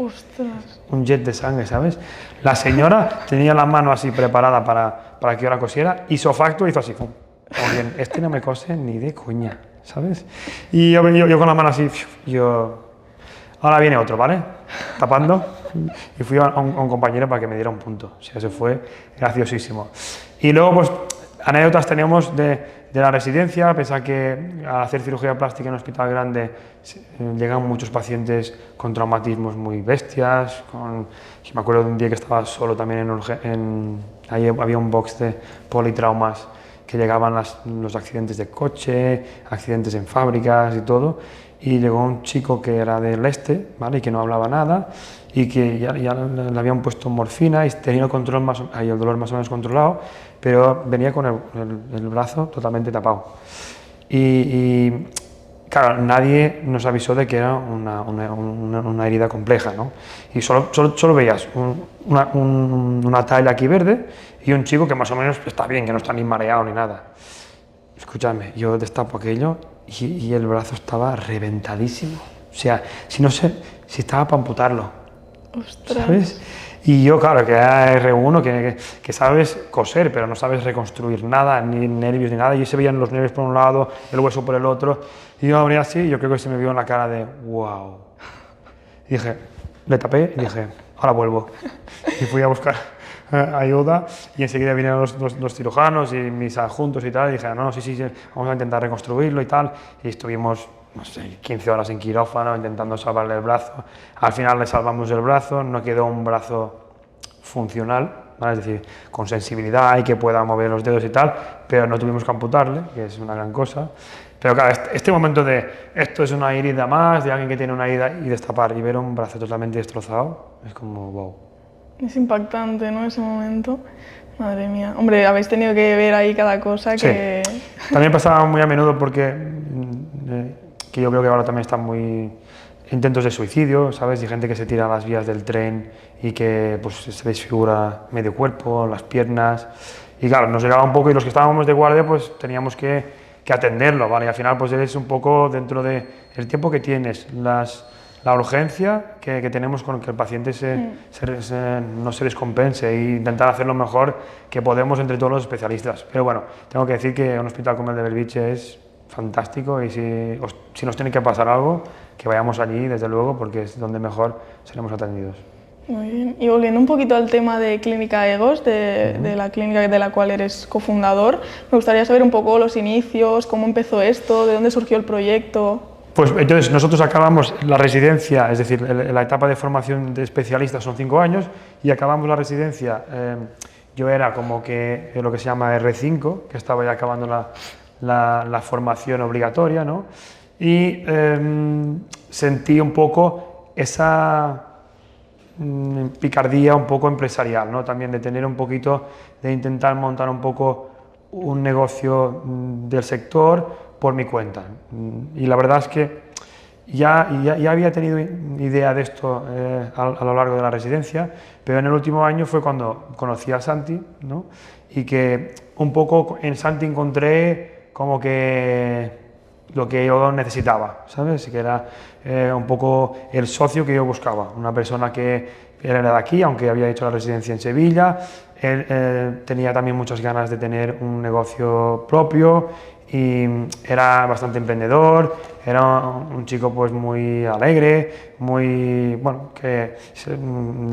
Speaker 2: ¡Ostras!
Speaker 1: Un jet de sangre, ¿sabes? La señora tenía la mano así preparada para que yo la cosiera, hizo facto, hizo así, ¡pum! Como bien, este no me cose ni de coña, ¿sabes? Y yo con la mano así, ahora viene otro, ¿vale? Tapando. Y fui a un compañero para que me diera un punto. O sea, eso fue graciosísimo. Y luego, pues, anécdotas tenemos de la residencia. Pensar que al hacer cirugía plástica en un hospital grande llegan muchos pacientes con traumatismos muy bestias. Me acuerdo de un día que estaba solo también ahí había un box de politraumas, que llegaban los accidentes de coche, accidentes en fábricas y todo. y llegó un chico que era del este, ¿vale? Y que no hablaba nada y que ya le habían puesto morfina y tenía el dolor más o menos controlado, pero venía con el brazo totalmente tapado. Y claro, nadie nos avisó de que era una herida compleja, ¿no? Y solo veías una talla aquí verde y un chico que más o menos está bien, que no está ni mareado ni nada. Escúchame, yo destapo aquello y el brazo estaba reventadísimo. O sea, si estaba para amputarlo.
Speaker 2: Ostras.
Speaker 1: ¿Sabes? Y yo, claro, que era R1, que sabes coser, pero no sabes reconstruir nada, ni nervios ni nada. Y se veían los nervios por un lado, el hueso por el otro. Y yo abrí así y yo creo que se me vio en la cara de wow. Y dije, le tapé y dije, ahora vuelvo. Y fui a buscar ayuda y enseguida vinieron los cirujanos y mis adjuntos y tal. Y dije, no, sí, vamos a intentar reconstruirlo y tal. Y estuvimos, no sé, 15 horas en quirófano intentando salvarle el brazo. Al final le salvamos el brazo, no quedó un brazo funcional, ¿vale? Es decir, con sensibilidad y que pueda mover los dedos y tal, pero no tuvimos que amputarle, que es una gran cosa. Pero claro, este momento de esto es una herida más, de alguien que tiene una herida y destapar y ver un brazo totalmente destrozado, es como wow.
Speaker 2: Es impactante, ¿no? Ese momento. Madre mía. Hombre, habéis tenido que ver ahí cada cosa que...
Speaker 1: Sí. También pasaba muy a menudo porque que yo creo que ahora también están muy intentos de suicidio, ¿sabes? Y gente que se tira a las vías del tren y que pues se desfigura medio cuerpo, las piernas. Y claro, nos llegaba un poco y los que estábamos de guardia pues teníamos que atenderlo, ¿vale? Y al final pues es un poco dentro del tiempo que tienes, la urgencia que tenemos con que el paciente no se descompense e intentar hacer lo mejor que podemos entre todos los especialistas. Pero bueno, tengo que decir que un hospital como el de Belvitge es fantástico y si nos tiene que pasar algo, que vayamos allí, desde luego, porque es donde mejor seremos atendidos.
Speaker 2: Muy bien. Y volviendo un poquito al tema de Clínica EGOS, de la clínica de la cual eres cofundador, me gustaría saber un poco los inicios, cómo empezó esto, de dónde surgió el proyecto.
Speaker 1: Pues entonces nosotros acabamos la residencia, es decir, la etapa de formación de especialistas son 5 años y acabamos la residencia, yo era como que lo que se llama R5, que estaba ya acabando la formación obligatoria, ¿no? Y sentí un poco esa picardía un poco empresarial, ¿no? También de tener un poquito, de intentar montar un poco un negocio del sector por mi cuenta. Y la verdad es que ya había tenido idea de esto a lo largo de la residencia, pero en el último año fue cuando conocí a Santi, ¿no? Y que un poco en Santi encontré como que lo que yo necesitaba, ¿sabes? Que era un poco el socio que yo buscaba, una persona que era de aquí, aunque había hecho la residencia en Sevilla. Él tenía también muchas ganas de tener un negocio propio y era bastante emprendedor, era un chico pues muy alegre, muy, bueno, que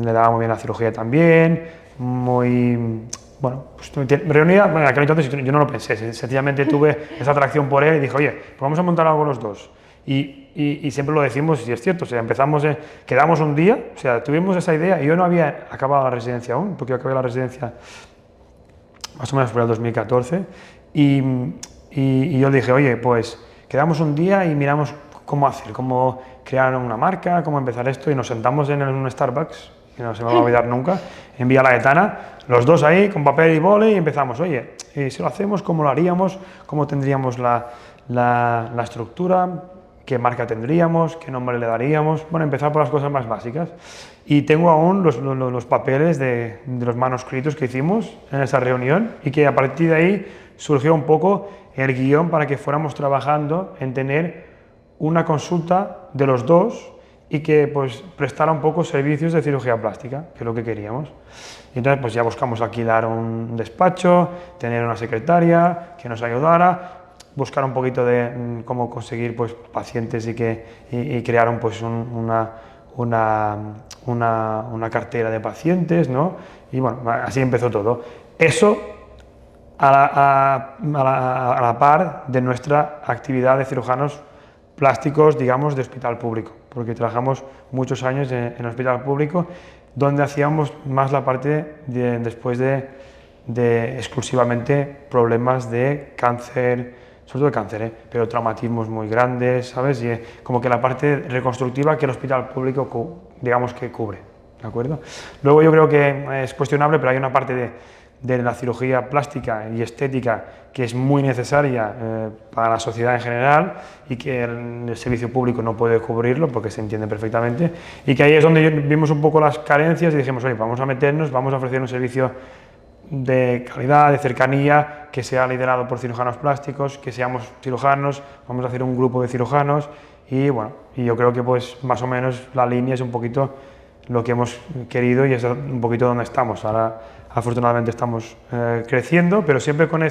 Speaker 1: le daba muy bien la cirugía también, muy, bueno, pues me reunía, bueno, en aquel entonces yo no lo pensé, sencillamente tuve esa atracción por él y dije, oye, pues vamos a montar algo los dos. Y siempre lo decimos, y es cierto, o sea, quedamos un día, o sea, tuvimos esa idea y yo no había acabado la residencia aún, porque yo acabé la residencia más o menos por el 2014, y yo dije, oye, pues quedamos un día y miramos cómo hacer, cómo crear una marca, cómo empezar esto, y nos sentamos en un Starbucks, que no se me va a olvidar nunca, en Vía Laietana, los dos ahí con papel y boli y empezamos, oye, y si lo hacemos, ¿cómo lo haríamos? ¿Cómo tendríamos la estructura? ¿Qué marca tendríamos? ¿Qué nombre le daríamos? Bueno, empezar por las cosas más básicas. Y tengo aún los papeles de los manuscritos que hicimos en esa reunión y que a partir de ahí surgió un poco el guión para que fuéramos trabajando en tener una consulta de los dos y que pues prestara un poco servicios de cirugía plástica, que es lo que queríamos. Y entonces pues ya buscamos alquilar un despacho, tener una secretaria que nos ayudara, buscar un poquito de cómo conseguir pues pacientes y crear pues una cartera de pacientes, ¿no? Y bueno, así empezó todo. Eso a la par de nuestra actividad de cirujanos plásticos, digamos, de hospital público, porque trabajamos muchos años en hospital público, donde hacíamos más la parte después de exclusivamente problemas de cáncer, sobre todo de cáncer, pero traumatismos muy grandes, ¿sabes? Y como que la parte reconstructiva que el hospital público, digamos que cubre, ¿de acuerdo? Luego yo creo que es cuestionable, pero hay una parte de la cirugía plástica y estética que es muy necesaria para la sociedad en general y que el servicio público no puede cubrirlo porque se entiende perfectamente, y que ahí es donde vimos un poco las carencias y dijimos, oye, vamos a meternos, vamos a ofrecer un servicio de calidad, de cercanía, que sea liderado por cirujanos plásticos, que seamos cirujanos, vamos a hacer un grupo de cirujanos y bueno, y yo creo que pues más o menos la línea es un poquito lo que hemos querido y es un poquito donde estamos. Ahora afortunadamente estamos creciendo, pero siempre con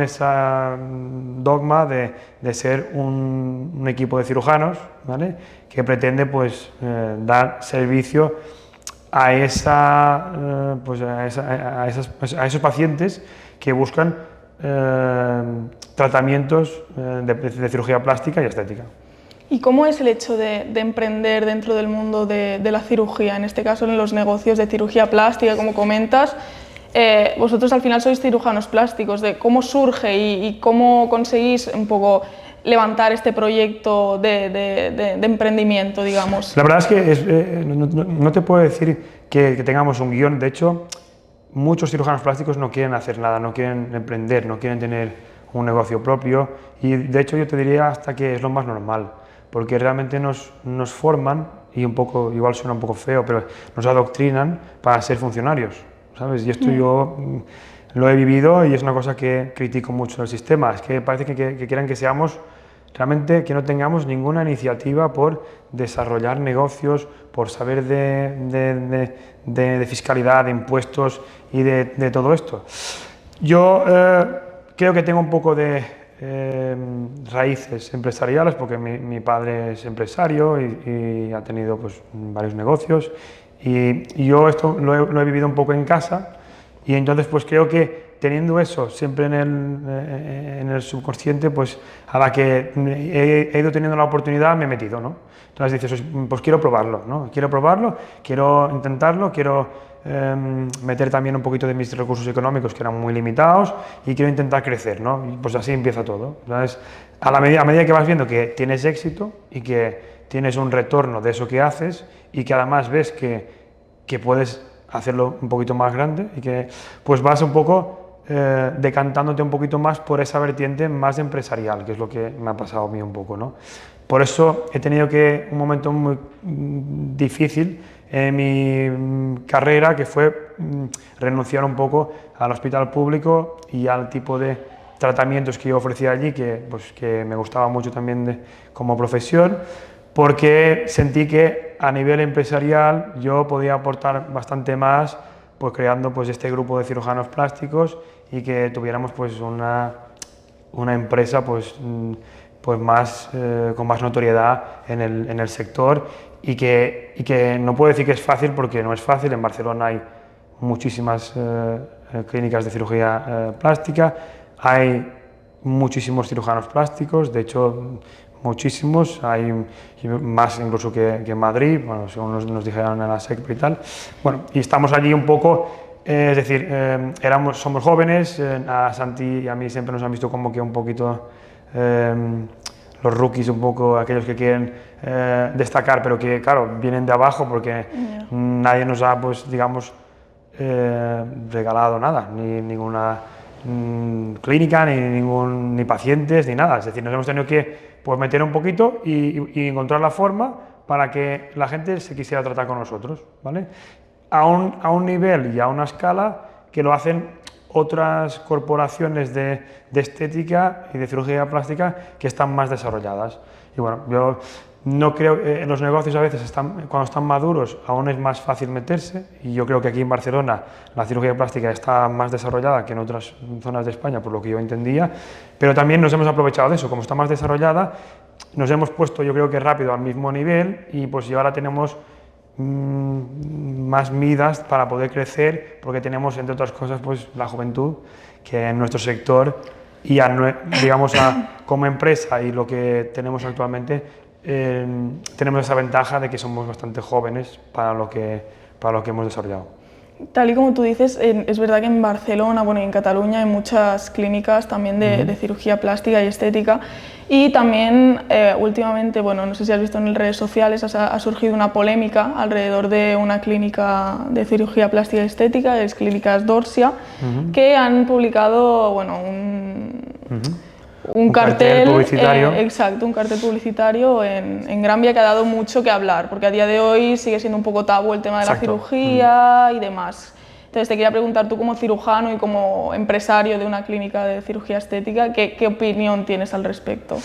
Speaker 1: esa dogma de ser un equipo de cirujanos, ¿vale? Que pretende pues dar servicio a esos pacientes que buscan tratamientos de cirugía plástica y estética.
Speaker 2: ¿Y cómo es el hecho de emprender dentro del mundo de la cirugía, en este caso en los negocios de cirugía plástica, como comentas? Vosotros al final sois cirujanos plásticos, de cómo surge y cómo conseguís un poco levantar este proyecto de emprendimiento, digamos.
Speaker 1: La verdad es que no te puedo decir que tengamos un guión. De hecho, muchos cirujanos plásticos no quieren hacer nada, no quieren emprender, no quieren tener un negocio propio, y de hecho yo te diría hasta que es lo más normal, porque realmente nos forman, y un poco, igual suena un poco feo, pero nos adoctrinan para ser funcionarios, ¿sabes? Y esto yo lo he vivido y es una cosa que critico mucho del sistema, es que parece que quieran que seamos realmente, que no tengamos ninguna iniciativa por desarrollar negocios, por saber de fiscalidad, de impuestos y de todo esto. Yo creo que tengo un poco de raíces empresariales, porque mi padre es empresario y ha tenido pues, varios negocios, y yo esto lo he vivido un poco en casa, y entonces pues creo que teniendo eso siempre en el subconsciente, pues a la que he ido teniendo la oportunidad me he metido, ¿no? Entonces dices, pues quiero probarlo, ¿no? Quiero probarlo, quiero intentarlo, quiero meter también un poquito de mis recursos económicos que eran muy limitados y quiero intentar crecer, ¿no? Y pues así empieza todo. Entonces, a medida que vas viendo que tienes éxito y que tienes un retorno de eso que haces y que además ves que puedes hacerlo un poquito más grande y que pues vas un poco decantándote un poquito más por esa vertiente más empresarial, que es lo que me ha pasado a mí un poco, ¿no? Por eso he tenido un momento muy difícil en mi carrera, que fue renunciar un poco al hospital público y al tipo de tratamientos que yo ofrecía allí, que me gustaba mucho también como profesión, porque sentí que a nivel empresarial yo podía aportar bastante más, pues creando pues este grupo de cirujanos plásticos y que tuviéramos pues una empresa pues más, con más notoriedad en el sector, y que no puedo decir que es fácil porque no es fácil. En Barcelona hay muchísimas clínicas de cirugía plástica, hay muchísimos cirujanos plásticos, de hecho muchísimos, hay más incluso que en Madrid, bueno, según nos dijeron en la SECP y tal. Bueno, y estamos allí un poco, es decir, somos jóvenes, a Santi y a mí siempre nos han visto como que un poquito los rookies, un poco aquellos que quieren destacar, pero que claro, vienen de abajo porque nadie nos ha, pues digamos, regalado nada, ni ninguna clínica, ni pacientes, ni nada. Es decir, nos hemos tenido que pues, meter un poquito y encontrar la forma para que la gente se quisiera tratar con nosotros, ¿vale? A un nivel y a una escala que lo hacen otras corporaciones de estética y de cirugía plástica que están más desarrolladas. Y bueno, yo no creo en los negocios a veces cuando están maduros aún es más fácil meterse, y yo creo que aquí en Barcelona la cirugía plástica está más desarrollada que en otras zonas de España, por lo que yo entendía, pero también nos hemos aprovechado de eso. Como está más desarrollada, nos hemos puesto yo creo que rápido al mismo nivel, y pues ahora tenemos más midas para poder crecer, porque tenemos entre otras cosas pues la juventud, que en nuestro sector y digamos como empresa y lo que tenemos actualmente tenemos esa ventaja de que somos bastante jóvenes para lo que hemos desarrollado.
Speaker 2: Tal y como tú dices, es verdad que en Barcelona, bueno, y en Cataluña hay muchas clínicas también de cirugía plástica y estética, y también últimamente, bueno, no sé si has visto en redes sociales, ha surgido una polémica alrededor de una clínica de cirugía plástica y estética, es Clínicas Dorsia, que han publicado, bueno, un cartel
Speaker 1: publicitario.
Speaker 2: Exacto, un cartel publicitario en Gran Vía que ha dado mucho que hablar, porque a día de hoy sigue siendo un poco tabú el tema de la cirugía y demás. Entonces te quería preguntar, tú como cirujano y como empresario de una clínica de cirugía estética, ¿qué opinión tienes al respecto?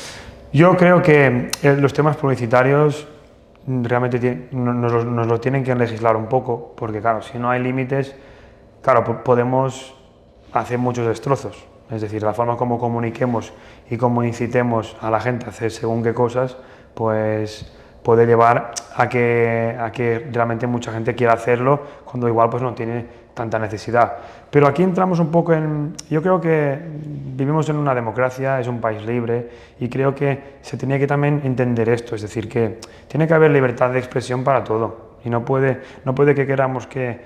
Speaker 1: Yo creo que los temas publicitarios realmente nos lo tienen que legislar un poco, porque claro, si no hay límites, claro, podemos hacer muchos destrozos. Es decir, la forma como comuniquemos y cómo incitemos a la gente a hacer según qué cosas, pues puede llevar a que realmente mucha gente quiera hacerlo cuando igual pues no tiene tanta necesidad. Pero aquí entramos un poco en... Yo creo que vivimos en una democracia, es un país libre y creo que se tenía que también entender esto, es decir, que tiene que haber libertad de expresión para todo y no puede que queramos que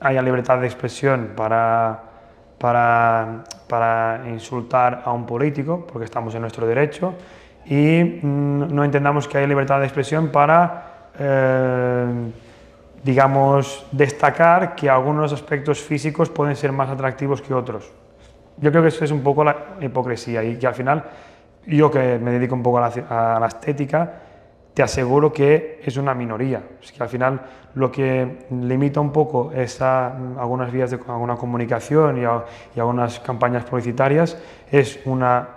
Speaker 1: haya libertad de expresión para insultar a un político, porque estamos en nuestro derecho, y no entendamos que haya libertad de expresión para, digamos, destacar que algunos aspectos físicos pueden ser más atractivos que otros. Yo creo que eso es un poco la hipocresía y que al final, yo que me dedico un poco a la estética, te aseguro que es una minoría. Es que al final lo que limita un poco es algunas vías de alguna comunicación y algunas campañas publicitarias es una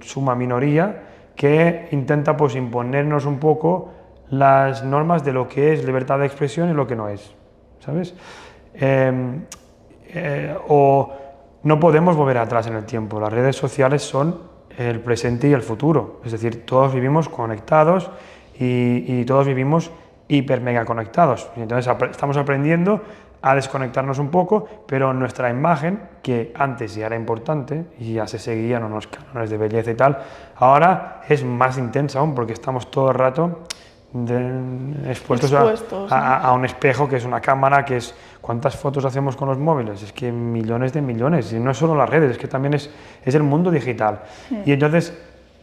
Speaker 1: suma minoría que intenta pues imponernos un poco las normas de lo que es libertad de expresión y lo que no es, ¿sabes? O no podemos volver atrás en el tiempo. Las redes sociales son el presente y el futuro. Es decir, todos vivimos conectados y todos vivimos hiper mega conectados. Y entonces estamos aprendiendo a desconectarnos un poco, pero nuestra imagen, que antes ya era importante y ya se seguían unos cánones de belleza y tal, ahora es más intensa aún porque estamos todo el rato expuestos a un espejo que es una cámara, que es cuántas fotos hacemos con los móviles, es que millones de millones, y no es solo las redes, es que también es el mundo digital. Y entonces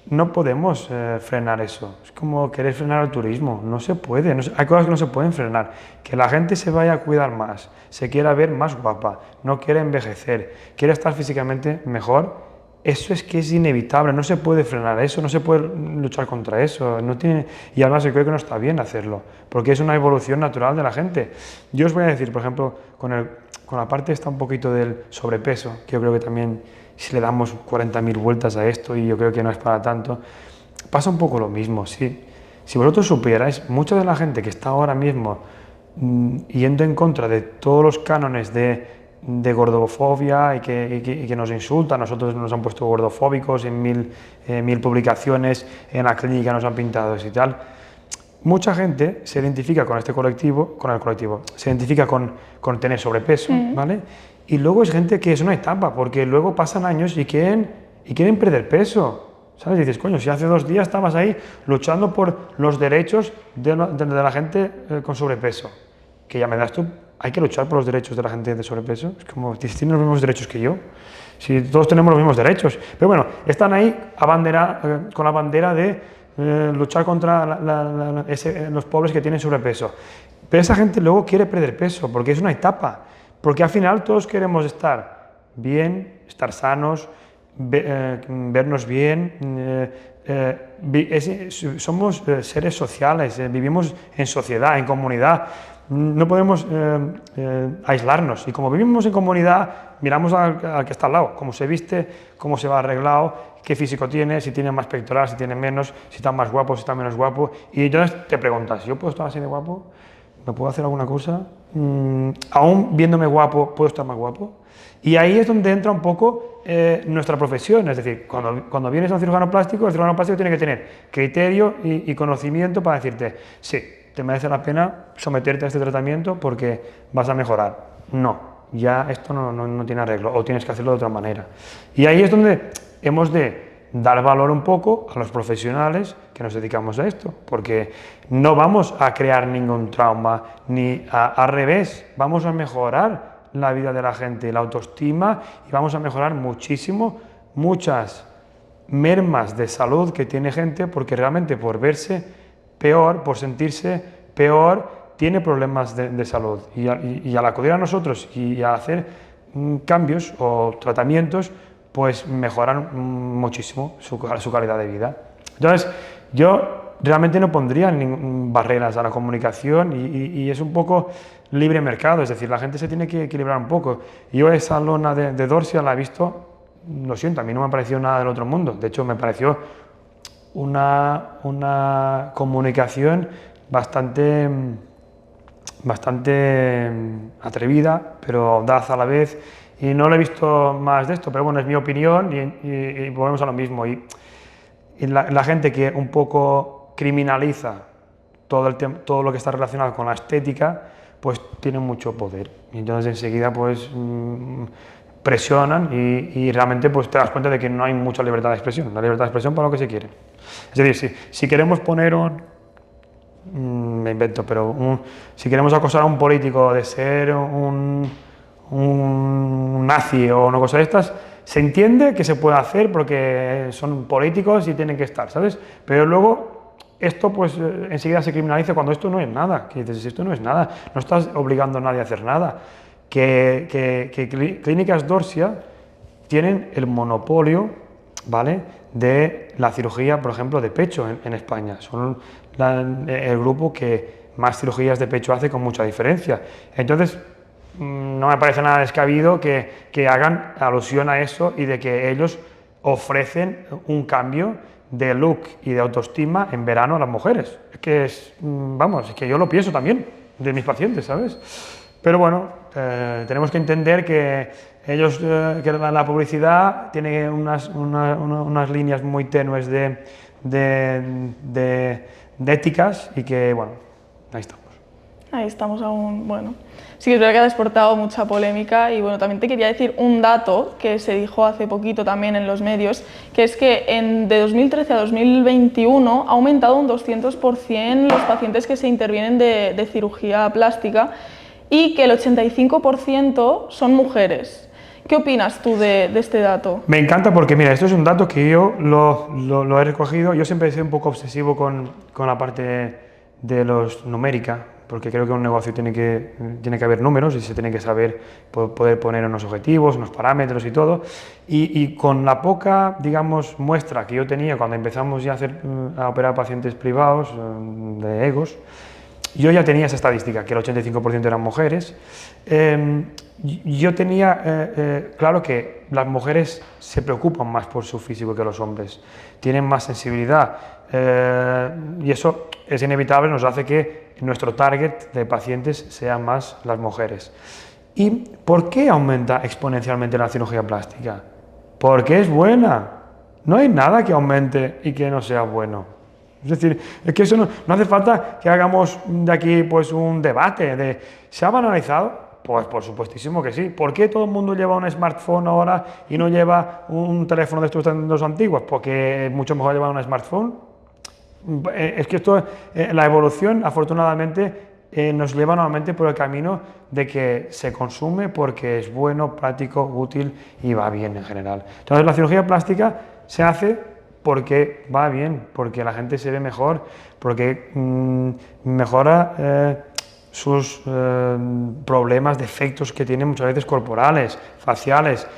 Speaker 1: no podemos frenar eso, es como querer frenar el turismo, no se puede, hay cosas que no se pueden frenar, que la gente se vaya a cuidar más, se quiera ver más guapa, no quiere envejecer, quiere estar físicamente mejor. Eso es que es inevitable, no se puede frenar eso, no se puede luchar contra eso, y además yo creo que no está bien hacerlo, porque es una evolución natural de la gente. Yo os voy a decir, por ejemplo, con la parte esta un poquito del sobrepeso, que yo creo que también si le damos 40.000 vueltas a esto, y yo creo que no es para tanto, pasa un poco lo mismo. Si vosotros supierais, mucha de la gente que está ahora mismo yendo en contra de todos los cánones de gordofobia y que nos insultan, nosotros nos han puesto gordofóbicos en mil publicaciones, en la clínica nos han pintado eso y tal. Mucha gente se identifica con el colectivo, se identifica con tener sobrepeso, ¿vale? Y luego es gente que es una etapa, porque luego pasan años y quieren perder peso, ¿sabes? Y dices, coño, si hace 2 días estabas ahí luchando por los derechos de la gente con sobrepeso, que ya me das tú. Hay que luchar por los derechos de la gente de sobrepeso. Es como, tienen los mismos derechos que yo. Si todos tenemos los mismos derechos. Pero bueno, están ahí con la bandera de luchar contra los pobres que tienen sobrepeso. Pero esa gente luego quiere perder peso, porque es una etapa. Porque al final todos queremos estar bien, estar sanos, vernos bien. Somos seres sociales, vivimos en sociedad, en comunidad. No podemos aislarnos, y como vivimos en comunidad, miramos al que está al lado, cómo se viste, cómo se va arreglado, qué físico tiene, si tiene más pectoral, si tiene menos, si está más guapo, si está menos guapo, y entonces te preguntas, ¿yo puedo estar así de guapo? ¿Me puedo hacer alguna cosa? ¿Aún viéndome guapo, puedo estar más guapo? Y ahí es donde entra un poco nuestra profesión, es decir, cuando vienes a un cirujano plástico, el cirujano plástico tiene que tener criterio y conocimiento para decirte, sí, te merece la pena someterte a este tratamiento porque vas a mejorar. No, ya esto no tiene arreglo, o tienes que hacerlo de otra manera. Y ahí es donde hemos de dar valor un poco a los profesionales que nos dedicamos a esto, porque no vamos a crear ningún trauma, al revés, vamos a mejorar la vida de la gente, la autoestima, y vamos a mejorar muchísimo muchas mermas de salud que tiene gente, porque realmente por verse peor, por sentirse peor, tiene problemas de salud, y al acudir a nosotros y al hacer cambios o tratamientos, pues mejoran muchísimo su calidad de vida. Entonces, yo realmente no pondría barreras a la comunicación, y es un poco libre mercado, es decir, la gente se tiene que equilibrar un poco. Yo esa lona de Dorsia la he visto, lo siento, a mí no me ha parecido nada del otro mundo, de hecho me pareció una comunicación bastante atrevida, pero audaz a la vez, y no lo he visto más de esto, pero bueno, es mi opinión, y volvemos a lo mismo. Y la gente que un poco criminaliza todo lo que está relacionado con la estética, pues tiene mucho poder, y entonces enseguida pues presionan, y realmente pues te das cuenta de que no hay mucha libertad de expresión, la libertad de expresión para lo que se quiere. Es decir, si queremos poner me invento, pero si queremos acusar a un político de ser un nazi o una cosa de estas, se entiende que se puede hacer porque son políticos y tienen que estar, ¿sabes? Pero luego esto pues enseguida se criminaliza cuando esto no es nada. Que dices, esto no es nada, no estás obligando a nadie a hacer nada. Que Clínicas Dorsia tienen el monopolio, ¿vale?, de la cirugía, por ejemplo, de pecho en España. Son el grupo que más cirugías de pecho hace, con mucha diferencia. Entonces, no me parece nada descabido que hagan alusión a eso, y de que ellos ofrecen un cambio de look y de autoestima en verano a las mujeres. Es que vamos, es que yo lo pienso también de mis pacientes, ¿sabes? Pero bueno, tenemos que entender que ellos, que la publicidad tiene unas líneas muy tenues de éticas, y que, bueno, ahí estamos.
Speaker 2: Ahí estamos aún, bueno. Sí que es verdad que ha desportado mucha polémica, y bueno, también te quería decir un dato que se dijo hace poquito también en los medios, que es que de 2013 a 2021 ha aumentado un 200% los pacientes que se intervienen de cirugía plástica, y que el 85% son mujeres. ¿Qué opinas tú de este dato?
Speaker 1: Me encanta, porque mira, esto es un dato que yo lo he recogido. Yo siempre he sido un poco obsesivo con la parte de los numérica, porque creo que un negocio tiene que haber números, y se tiene que saber poder poner unos objetivos, unos parámetros y todo. Y con la poca, digamos, muestra que yo tenía cuando empezamos ya a operar pacientes privados de egos, yo ya tenía esa estadística, que el 85% eran mujeres. Yo tenía claro que las mujeres se preocupan más por su físico que los hombres, tienen más sensibilidad, y eso es inevitable, nos hace que nuestro target de pacientes sean más las mujeres. ¿Y por qué aumenta exponencialmente la cirugía plástica? Porque es buena. No hay nada que aumente y que no sea bueno. Es decir, es que eso no hace falta que hagamos de aquí pues un debate ¿se ha banalizado? Pues por supuestísimo que sí. ¿Por qué todo el mundo lleva un smartphone ahora y no lleva un teléfono de estos antiguos? Porque es mucho mejor llevar un smartphone. Es que la evolución, afortunadamente, nos lleva nuevamente por el camino de que se consume porque es bueno, práctico, útil y va bien en general. Entonces, la cirugía plástica se hace porque va bien, porque la gente se ve mejor, porque mejora sus problemas, defectos que tienen muchas veces corporales, faciales,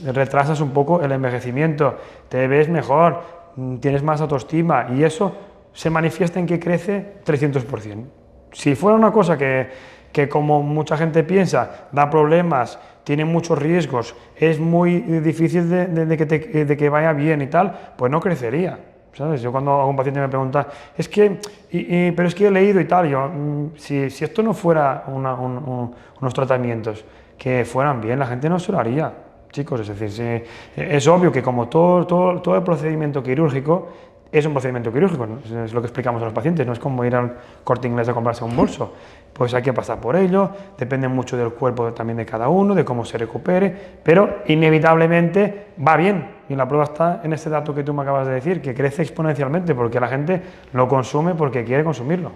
Speaker 1: retrasas un poco el envejecimiento, te ves mejor, tienes más autoestima, y eso se manifiesta en que crece 300%. Si fuera una cosa que como mucha gente piensa, da problemas, tiene muchos riesgos, es muy difícil de que vaya bien y tal, pues no crecería, ¿sabes? Yo cuando algún paciente me pregunta, pero es que he leído y tal, yo, si esto no fuera unos tratamientos que fueran bien, la gente no se lo haría, chicos. Es decir, es obvio que como todo el procedimiento quirúrgico es un procedimiento quirúrgico, ¿no? Es lo que explicamos a los pacientes, no es como ir al Corte Inglés a comprarse un bolso, pues hay que pasar por ello, depende mucho del cuerpo también de cada uno, de cómo se recupere, pero inevitablemente va bien, y la prueba está en este dato que tú me acabas de decir, que crece exponencialmente, porque la gente lo consume porque quiere consumirlo.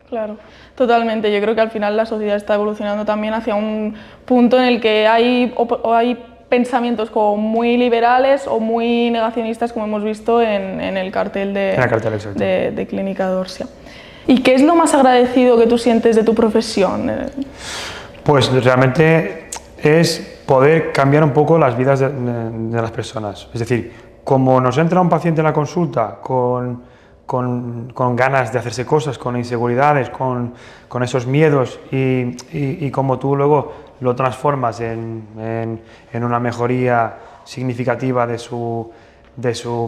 Speaker 2: Claro, totalmente. Yo creo que al final la sociedad está evolucionando también hacia un punto en el que hay pensamientos como muy liberales o muy negacionistas, como hemos visto en el cartel de Clínica Dorsia. ¿Y qué es lo más agradecido que tú sientes de tu profesión?
Speaker 1: Pues realmente es poder cambiar un poco las vidas de las personas. Es decir, como nos entra un paciente en la consulta con ganas de hacerse cosas, con inseguridades, con esos miedos y como tú luego lo transformas en una mejoría significativa de su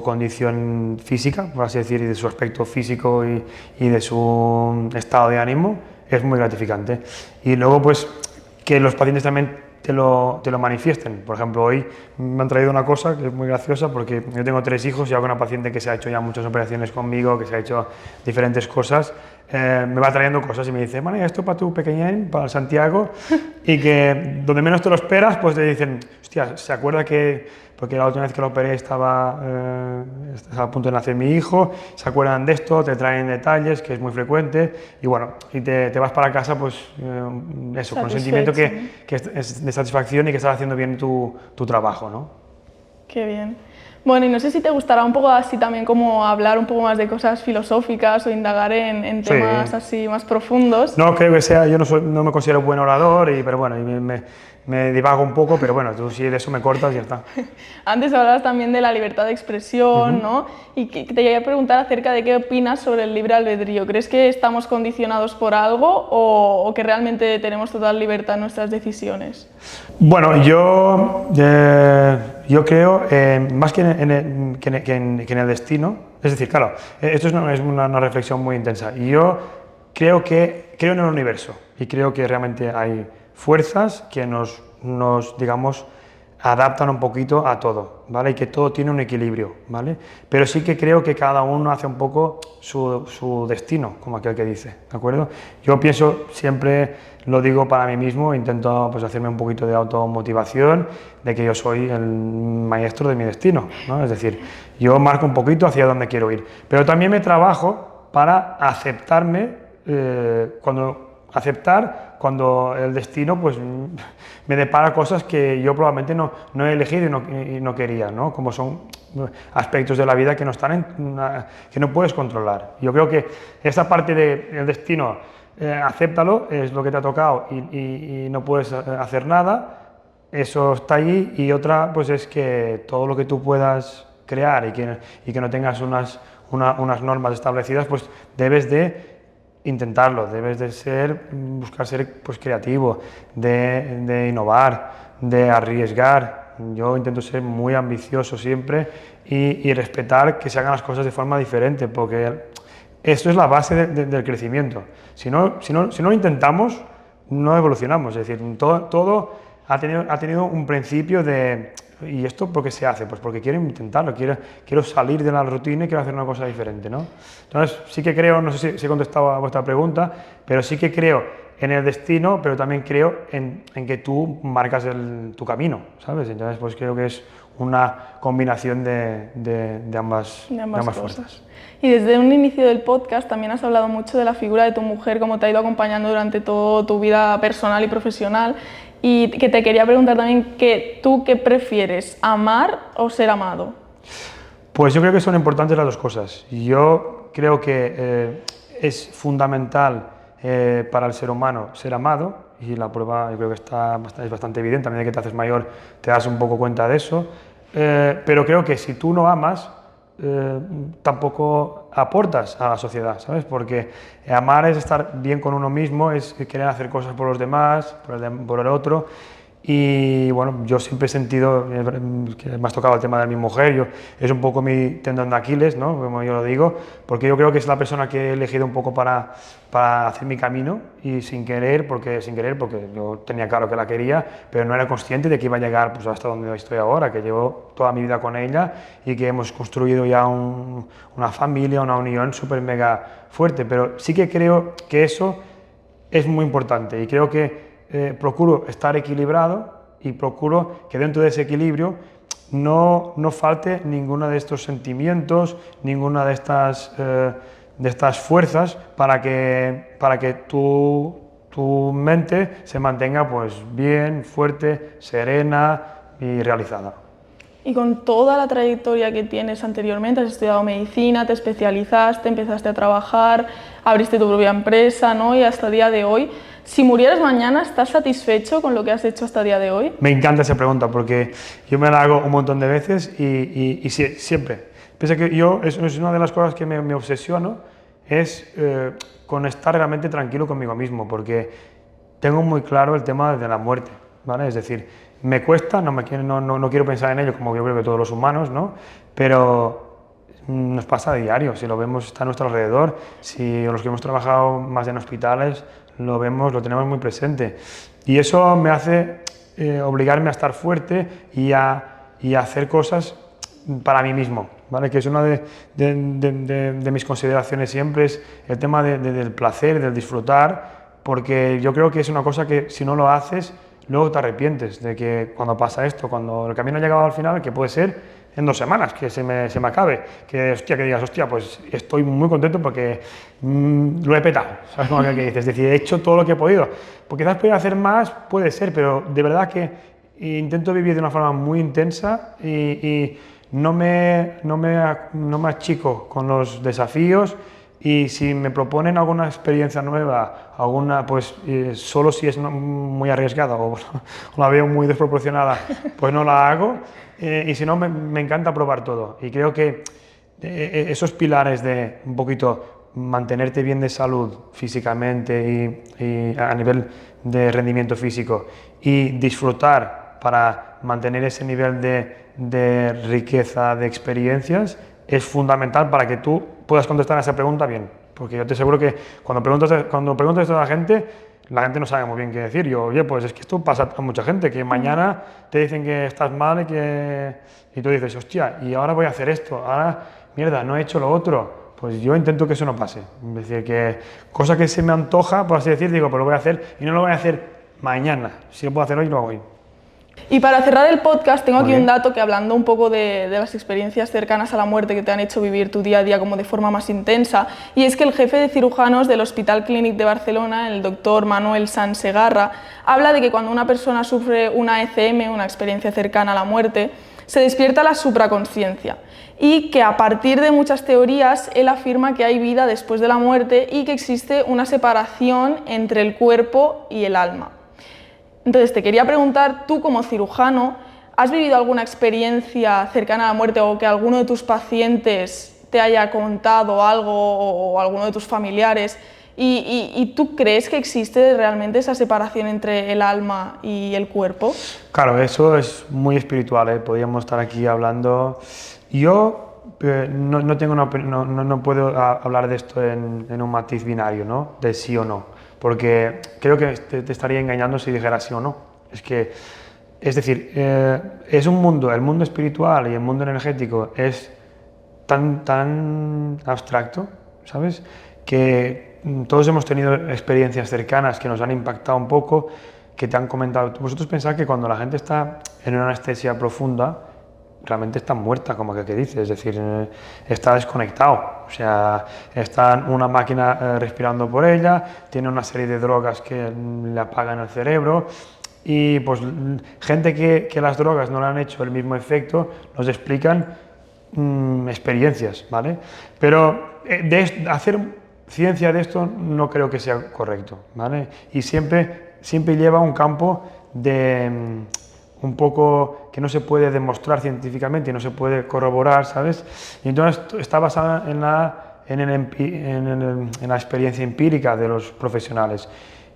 Speaker 1: condición física, por así decir, y de su aspecto físico y de su estado de ánimo, es muy gratificante. Y luego, pues, que los pacientes también te lo manifiesten. Por ejemplo, hoy me han traído una cosa que es muy graciosa, porque yo tengo 3 hijos y hago una paciente que se ha hecho ya muchas operaciones conmigo, que se ha hecho diferentes cosas, me va trayendo cosas y me dice, María, esto para tu pequeñín, para Santiago, y que donde menos te lo esperas, pues te dicen, hostia, ¿se acuerda que, porque la última vez que lo operé estaba a punto de nacer mi hijo, se acuerdan de esto, te traen detalles, que es muy frecuente, y bueno, y te vas para casa, pues eso, con un sentimiento que es de satisfacción y que estás haciendo bien tu trabajo, ¿no?
Speaker 2: Qué bien. Bueno, y no sé si te gustará un poco así también como hablar un poco más de cosas filosóficas o indagar en temas así más profundos.
Speaker 1: No creo que sea, yo no me considero buen orador, pero bueno, me divago un poco, pero bueno, tú si de eso me cortas y ya está.
Speaker 2: Antes hablabas también de la libertad de expresión, ¿no? Y te quería preguntar acerca de qué opinas sobre el libre albedrío. ¿Crees que estamos condicionados por algo o que realmente tenemos total libertad en nuestras decisiones?
Speaker 1: Bueno, yo creo, más que en el destino, es decir, claro, esto es una reflexión muy intensa. Y yo creo en el universo y creo que realmente hay fuerzas que nos digamos, adaptan un poquito a todo, ¿vale? Y que todo tiene un equilibrio, ¿vale? Pero sí que creo que cada uno hace un poco su destino, como aquel que dice, ¿de acuerdo? Yo pienso, siempre lo digo para mí mismo, intento pues hacerme un poquito de automotivación, de que yo soy el maestro de mi destino, ¿no? Es decir, yo marco un poquito hacia dónde quiero ir, pero también me trabajo para aceptarme cuando el destino pues, me depara cosas que yo probablemente no he elegido y no quería, ¿no? Como son aspectos de la vida que que no puedes controlar. Yo creo que esta parte del destino, acéptalo, es lo que te ha tocado y no puedes hacer nada, eso está allí, y otra pues es que todo lo que tú puedas crear y que no tengas unas normas establecidas, pues debes de intentarlo, debes de buscar ser pues, creativo, de innovar, de arriesgar. Yo intento ser muy ambicioso siempre y respetar que se hagan las cosas de forma diferente, porque esto es la base del crecimiento. Si no lo intentamos, no evolucionamos. Es decir, todo ha tenido un principio de... ¿Y esto por qué se hace? Pues porque quiero intentarlo, quiero salir de la rutina y quiero hacer una cosa diferente, ¿no? Entonces, sí que creo, no sé si he contestado a vuestra pregunta, pero sí que creo en el destino, pero también creo en que tú marcas tu camino, ¿sabes? Entonces, pues creo que es una combinación de ambas fuerzas.
Speaker 2: Y desde un inicio del podcast también has hablado mucho de la figura de tu mujer, cómo te ha ido acompañando durante toda tu vida personal y profesional. Y que te quería preguntar también, ¿tú qué prefieres, amar o ser amado?
Speaker 1: Pues yo creo que son importantes las dos cosas. Yo creo que es fundamental para el ser humano ser amado, y la prueba yo creo que es bastante evidente. A medida que te haces mayor te das un poco cuenta de eso, pero creo que si tú no amas, tampoco aportas a la sociedad, ¿sabes? Porque amar es estar bien con uno mismo, es querer hacer cosas por los demás, por el otro, Y bueno, yo siempre he sentido, que me has tocado el tema de mi mujer, es un poco mi tendón de Aquiles, ¿no? Como yo lo digo, porque yo creo que es la persona que he elegido un poco para hacer mi camino y sin querer, porque yo tenía claro que la quería, pero no era consciente de que iba a llegar pues, hasta donde estoy ahora, que llevo toda mi vida con ella y que hemos construido ya una familia, una unión súper mega fuerte, pero sí que creo que eso es muy importante y creo que procuro estar equilibrado y procuro que dentro de ese equilibrio no falte ninguno de estos sentimientos, ninguna de estas fuerzas para que tu mente se mantenga pues, bien, fuerte, serena y realizada.
Speaker 2: Y con toda la trayectoria que tienes anteriormente, has estudiado medicina, te especializaste, empezaste a trabajar, abriste tu propia empresa, ¿no? Y hasta el día de hoy, si murieras mañana, ¿estás satisfecho con lo que has hecho hasta el día de hoy?
Speaker 1: Me encanta esa pregunta porque yo me la hago un montón de veces y siempre. Pienso que es una de las cosas que me obsesiono, es con estar realmente tranquilo conmigo mismo, porque tengo muy claro el tema de la muerte, ¿vale? Es decir, me cuesta, no quiero pensar en ello como yo creo que todos los humanos, ¿no? Pero nos pasa a diario, si lo vemos está a nuestro alrededor, si los que hemos trabajado más en hospitales lo vemos, lo tenemos muy presente. Y eso me hace obligarme a estar fuerte y a hacer cosas para mí mismo, ¿vale? Que es una de mis consideraciones siempre, es el tema del placer, del disfrutar, porque yo creo que es una cosa que si no lo haces, luego te arrepientes de que cuando pasa esto, cuando el camino ha llegado al final, que puede ser en 2 semanas, que se me acabe, que digas, hostia, pues estoy muy contento porque lo he petado, ¿sabes cómo que dices? Es decir, he hecho todo lo que he podido, porque quizás podría hacer más, puede ser, pero de verdad que intento vivir de una forma muy intensa y no me achico con los desafíos. Y si me proponen alguna experiencia nueva, pues solo si es muy arriesgada o la veo muy desproporcionada, pues no la hago. Y si no, me encanta probar todo. Y creo que esos pilares de un poquito mantenerte bien de salud físicamente y a nivel de rendimiento físico y disfrutar para mantener ese nivel de riqueza de experiencias es fundamental para que tú puedas contestar a esa pregunta bien, porque yo te aseguro que cuando preguntas esto a la gente no sabe muy bien qué decir. Oye, pues es que esto pasa a mucha gente, que mañana te dicen que estás mal y tú dices, hostia, y ahora voy a hacer esto, ahora, mierda, no he hecho lo otro. Pues yo intento que eso no pase, es decir, que cosa que se me antoja, por así decir, digo, pues lo voy a hacer y no lo voy a hacer mañana, si lo puedo hacer hoy, lo hago hoy.
Speaker 2: Y para cerrar el podcast, tengo aquí un dato que, hablando un poco de las experiencias cercanas a la muerte que te han hecho vivir tu día a día como de forma más intensa, y es que el jefe de cirujanos del Hospital Clínic de Barcelona, el doctor Manuel Sanz Segarra, habla de que cuando una persona sufre una ECM, una experiencia cercana a la muerte, se despierta la supraconsciencia, y que a partir de muchas teorías él afirma que hay vida después de la muerte y que existe una separación entre el cuerpo y el alma. Entonces te quería preguntar, tú como cirujano, ¿has vivido alguna experiencia cercana a la muerte o que alguno de tus pacientes te haya contado algo o alguno de tus familiares? ¿Y tú crees que existe realmente esa separación entre el alma y el cuerpo?
Speaker 1: Claro, eso es muy espiritual, ¿eh? Podríamos estar aquí hablando. Yo no puedo hablar de esto en un matiz binario, ¿no? De sí o no, porque creo que te estaría engañando si dijera sí o no. Es decir, es un mundo, el mundo espiritual y el mundo energético es tan abstracto, ¿sabes? Que todos hemos tenido experiencias cercanas que nos han impactado un poco, que te han comentado. Vosotros pensáis que cuando la gente está en una anestesia profunda, realmente está muerta, como que dice, es decir, está desconectado, o sea, está en una máquina respirando por ella, tiene una serie de drogas que le apagan el cerebro y pues gente que las drogas no le han hecho el mismo efecto nos explican experiencias, ¿vale? Pero hacer ciencia de esto no creo que sea correcto, ¿vale? Y siempre lleva un campo de un poco que no se puede demostrar científicamente y no se puede corroborar, ¿sabes? Y entonces está basada en la experiencia empírica de los profesionales.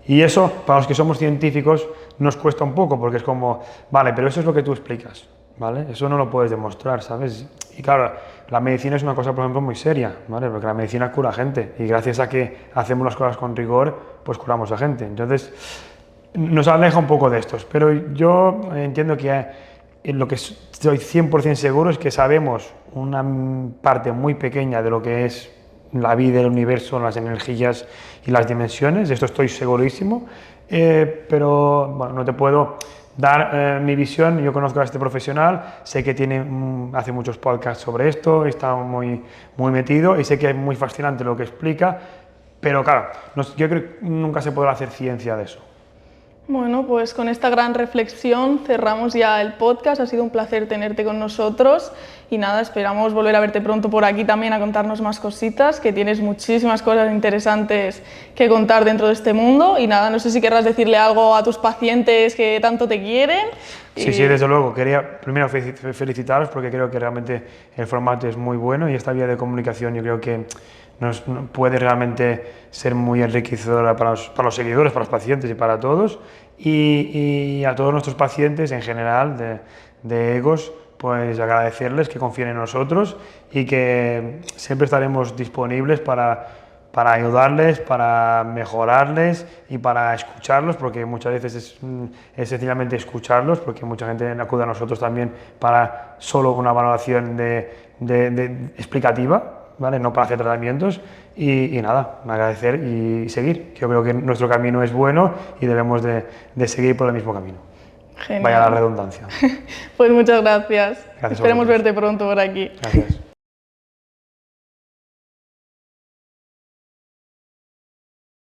Speaker 1: Y eso, para los que somos científicos, nos cuesta un poco, porque es como, vale, pero eso es lo que tú explicas, ¿vale? Eso no lo puedes demostrar, ¿sabes? Y claro, la medicina es una cosa, por ejemplo, muy seria, ¿vale? Porque la medicina cura a gente, y gracias a que hacemos las cosas con rigor, pues curamos a gente. Entonces, nos aleja un poco de estos, pero yo entiendo que lo que estoy 100% seguro es que sabemos una parte muy pequeña de lo que es la vida, el universo, las energías y las dimensiones, de esto estoy segurísimo, pero bueno, no te puedo dar mi visión. Yo conozco a este profesional, sé que hace muchos podcasts sobre esto, está muy metido y sé que es muy fascinante lo que explica, pero claro, yo creo que nunca se podrá hacer ciencia de eso.
Speaker 2: Bueno, pues con esta gran reflexión cerramos ya el podcast. Ha sido un placer tenerte con nosotros y nada, esperamos volver a verte pronto por aquí también a contarnos más cositas, que tienes muchísimas cosas interesantes que contar dentro de este mundo. Y nada, no sé si querrás decirle algo a tus pacientes que tanto te quieren.
Speaker 1: Sí, desde luego. Quería primero felicitaros porque creo que realmente el formato es muy bueno y esta vía de comunicación yo creo que puede realmente ser muy enriquecedora para los seguidores, para los pacientes y para todos. Y a todos nuestros pacientes en general de Egos, pues agradecerles que confíen en nosotros y que siempre estaremos disponibles para ayudarles, para mejorarles y para escucharlos, porque muchas veces es sencillamente escucharlos, porque mucha gente acude a nosotros también para solo una valoración explicativa, ¿vale? No para hacer tratamientos. Y nada, agradecer y seguir. Yo creo que nuestro camino es bueno y debemos de seguir por el mismo camino.
Speaker 2: Genial.
Speaker 1: Vaya la redundancia.
Speaker 2: Pues muchas gracias.
Speaker 1: Gracias.
Speaker 2: Esperemos verte pronto por aquí.
Speaker 1: Gracias.